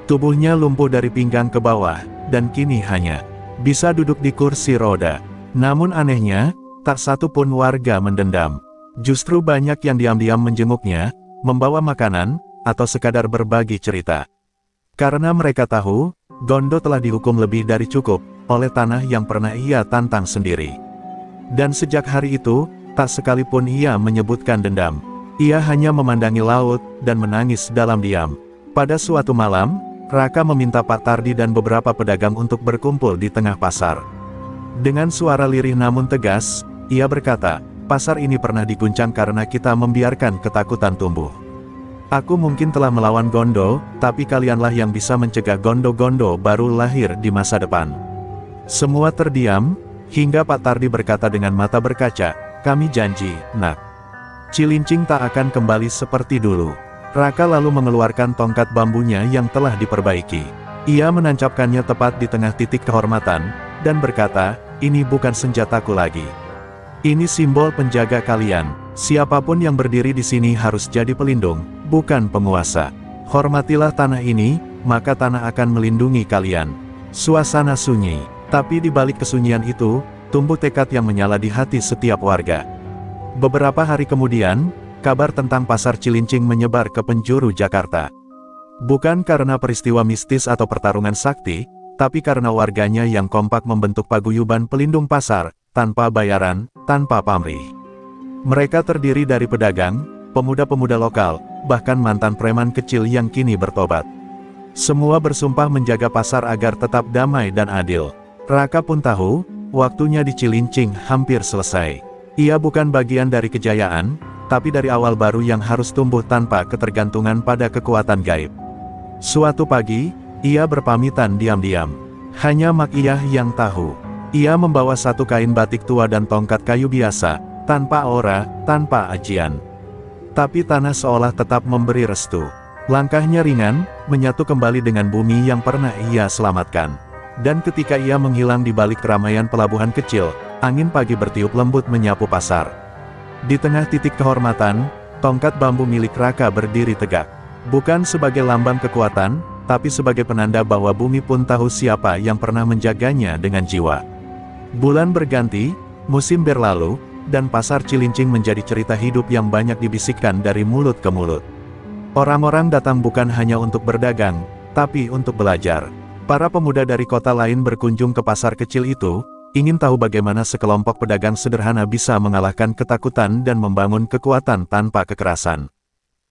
Tubuhnya lumpuh dari pinggang ke bawah, dan kini hanya bisa duduk di kursi roda. Namun anehnya, tak satu pun warga mendendam. Justru banyak yang diam-diam menjenguknya, membawa makanan, atau sekadar berbagi cerita. Karena mereka tahu, Gondo telah dihukum lebih dari cukup, oleh tanah yang pernah ia tantang sendiri. Dan sejak hari itu, tak sekalipun ia menyebutkan dendam. Ia hanya memandangi laut, dan menangis dalam diam. Pada suatu malam, Raka meminta Pak Tardi dan beberapa pedagang untuk berkumpul di tengah pasar. Dengan suara lirih namun tegas, ia berkata, "Pasar ini pernah diguncang karena kita membiarkan ketakutan tumbuh. Aku mungkin telah melawan Gondo, tapi kalianlah yang bisa mencegah Gondo-Gondo baru lahir di masa depan." Semua terdiam, hingga Pak Tardi berkata dengan mata berkaca, "Kami janji, Nak. Cilincing tak akan kembali seperti dulu." Raka lalu mengeluarkan tongkat bambunya yang telah diperbaiki. Ia menancapkannya tepat di tengah titik kehormatan, dan berkata, "Ini bukan senjataku lagi. Ini simbol penjaga kalian. Siapapun yang berdiri di sini harus jadi pelindung, bukan penguasa. Hormatilah tanah ini, maka tanah akan melindungi kalian." Suasana sunyi, tapi di balik kesunyian itu, tumbuh tekad yang menyala di hati setiap warga. Beberapa hari kemudian, kabar tentang pasar Cilincing menyebar ke penjuru Jakarta. Bukan karena peristiwa mistis atau pertarungan sakti, tapi karena warganya yang kompak membentuk paguyuban pelindung pasar, tanpa bayaran, tanpa pamrih. Mereka terdiri dari pedagang, pemuda-pemuda lokal, bahkan mantan preman kecil yang kini bertobat. Semua bersumpah menjaga pasar agar tetap damai dan adil. Raka pun tahu, waktunya di Cilincing hampir selesai. Ia bukan bagian dari kejayaan, tapi dari awal baru yang harus tumbuh tanpa ketergantungan pada kekuatan gaib. Suatu pagi, ia berpamitan diam-diam. Hanya Mak Iyah yang tahu. Ia membawa satu kain batik tua dan tongkat kayu biasa, tanpa aura, tanpa ajian. Tapi tanah seolah tetap memberi restu. Langkahnya ringan, menyatu kembali dengan bumi yang pernah ia selamatkan. Dan ketika ia menghilang di balik keramaian pelabuhan kecil, angin pagi bertiup lembut menyapu pasar. Di tengah titik kehormatan, tongkat bambu milik Raka berdiri tegak. Bukan sebagai lambang kekuatan, tapi sebagai penanda bahwa bumi pun tahu siapa yang pernah menjaganya dengan jiwa. Bulan berganti, musim berlalu, dan pasar Cilincing menjadi cerita hidup yang banyak dibisikkan dari mulut ke mulut. Orang-orang datang bukan hanya untuk berdagang, tapi untuk belajar. Para pemuda dari kota lain berkunjung ke pasar kecil itu, ingin tahu bagaimana sekelompok pedagang sederhana bisa mengalahkan ketakutan dan membangun kekuatan tanpa kekerasan.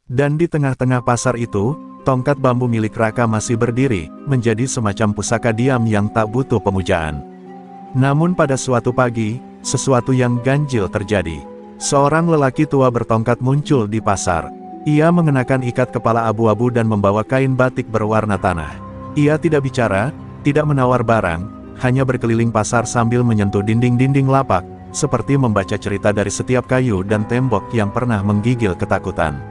Dan di tengah-tengah pasar itu, tongkat bambu milik Raka masih berdiri, menjadi semacam pusaka diam yang tak butuh pemujaan. Namun pada suatu pagi, sesuatu yang ganjil terjadi. Seorang lelaki tua bertongkat muncul di pasar. Ia mengenakan ikat kepala abu-abu dan membawa kain batik berwarna tanah. Ia tidak bicara, tidak menawar barang, hanya berkeliling pasar sambil menyentuh dinding-dinding lapak, seperti membaca cerita dari setiap kayu dan tembok yang pernah menggigil ketakutan.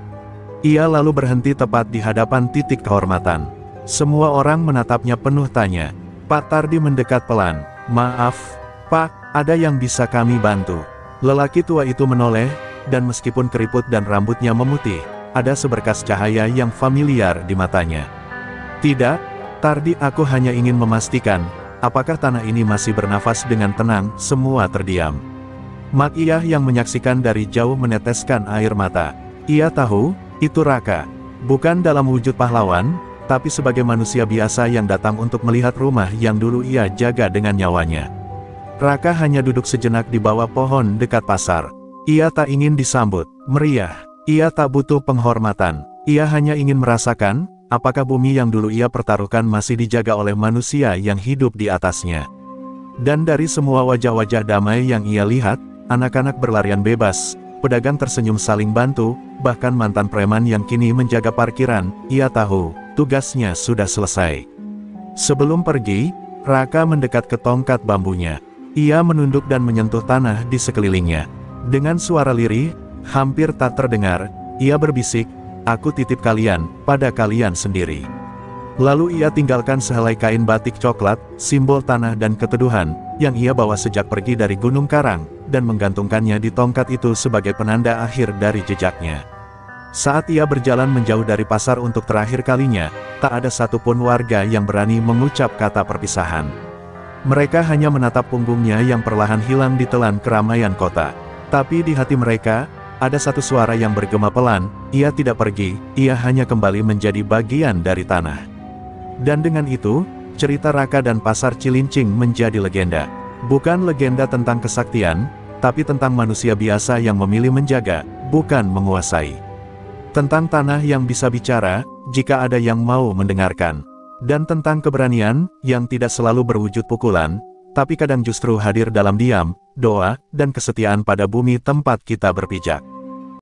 Ia lalu berhenti tepat di hadapan titik kehormatan. Semua orang menatapnya penuh tanya. Pak Tardi mendekat pelan. Maaf, Pak, ada yang bisa kami bantu? Lelaki tua itu menoleh, dan meskipun keriput dan rambutnya memutih, ada seberkas cahaya yang familiar di matanya. Tidak, Tardi, aku hanya ingin memastikan, apakah tanah ini masih bernafas dengan tenang. Semua terdiam. Mak Iyah yang menyaksikan dari jauh meneteskan air mata. Ia tahu, itu Raka. Bukan dalam wujud pahlawan, tapi sebagai manusia biasa yang datang untuk melihat rumah yang dulu ia jaga dengan nyawanya. Raka hanya duduk sejenak di bawah pohon dekat pasar. Ia tak ingin disambut meriah. Ia tak butuh penghormatan. Ia hanya ingin merasakan, apakah bumi yang dulu ia pertaruhkan masih dijaga oleh manusia yang hidup di atasnya. Dan dari semua wajah-wajah damai yang ia lihat, anak-anak berlarian bebas, pedagang tersenyum saling bantu, bahkan mantan preman yang kini menjaga parkiran, ia tahu, tugasnya sudah selesai. Sebelum pergi, Raka mendekat ke tongkat bambunya. Ia menunduk dan menyentuh tanah di sekelilingnya. Dengan suara lirih, hampir tak terdengar, ia berbisik, "Aku titip kalian, pada kalian sendiri." Lalu ia tinggalkan sehelai kain batik coklat, simbol tanah dan keteduhan, yang ia bawa sejak pergi dari Gunung Karang, dan menggantungkannya di tongkat itu sebagai penanda akhir dari jejaknya. Saat ia berjalan menjauh dari pasar untuk terakhir kalinya, tak ada satupun warga yang berani mengucap kata perpisahan. Mereka hanya menatap punggungnya yang perlahan hilang di telan keramaian kota. Tapi di hati mereka, ada satu suara yang bergema pelan, ia tidak pergi, ia hanya kembali menjadi bagian dari tanah. Dan dengan itu, cerita Raka dan pasar Cilincing menjadi legenda. Bukan legenda tentang kesaktian, tapi tentang manusia biasa yang memilih menjaga, bukan menguasai. Tentang tanah yang bisa bicara, jika ada yang mau mendengarkan. Dan tentang keberanian, yang tidak selalu berwujud pukulan, tapi kadang justru hadir dalam diam, doa, dan kesetiaan pada bumi tempat kita berpijak.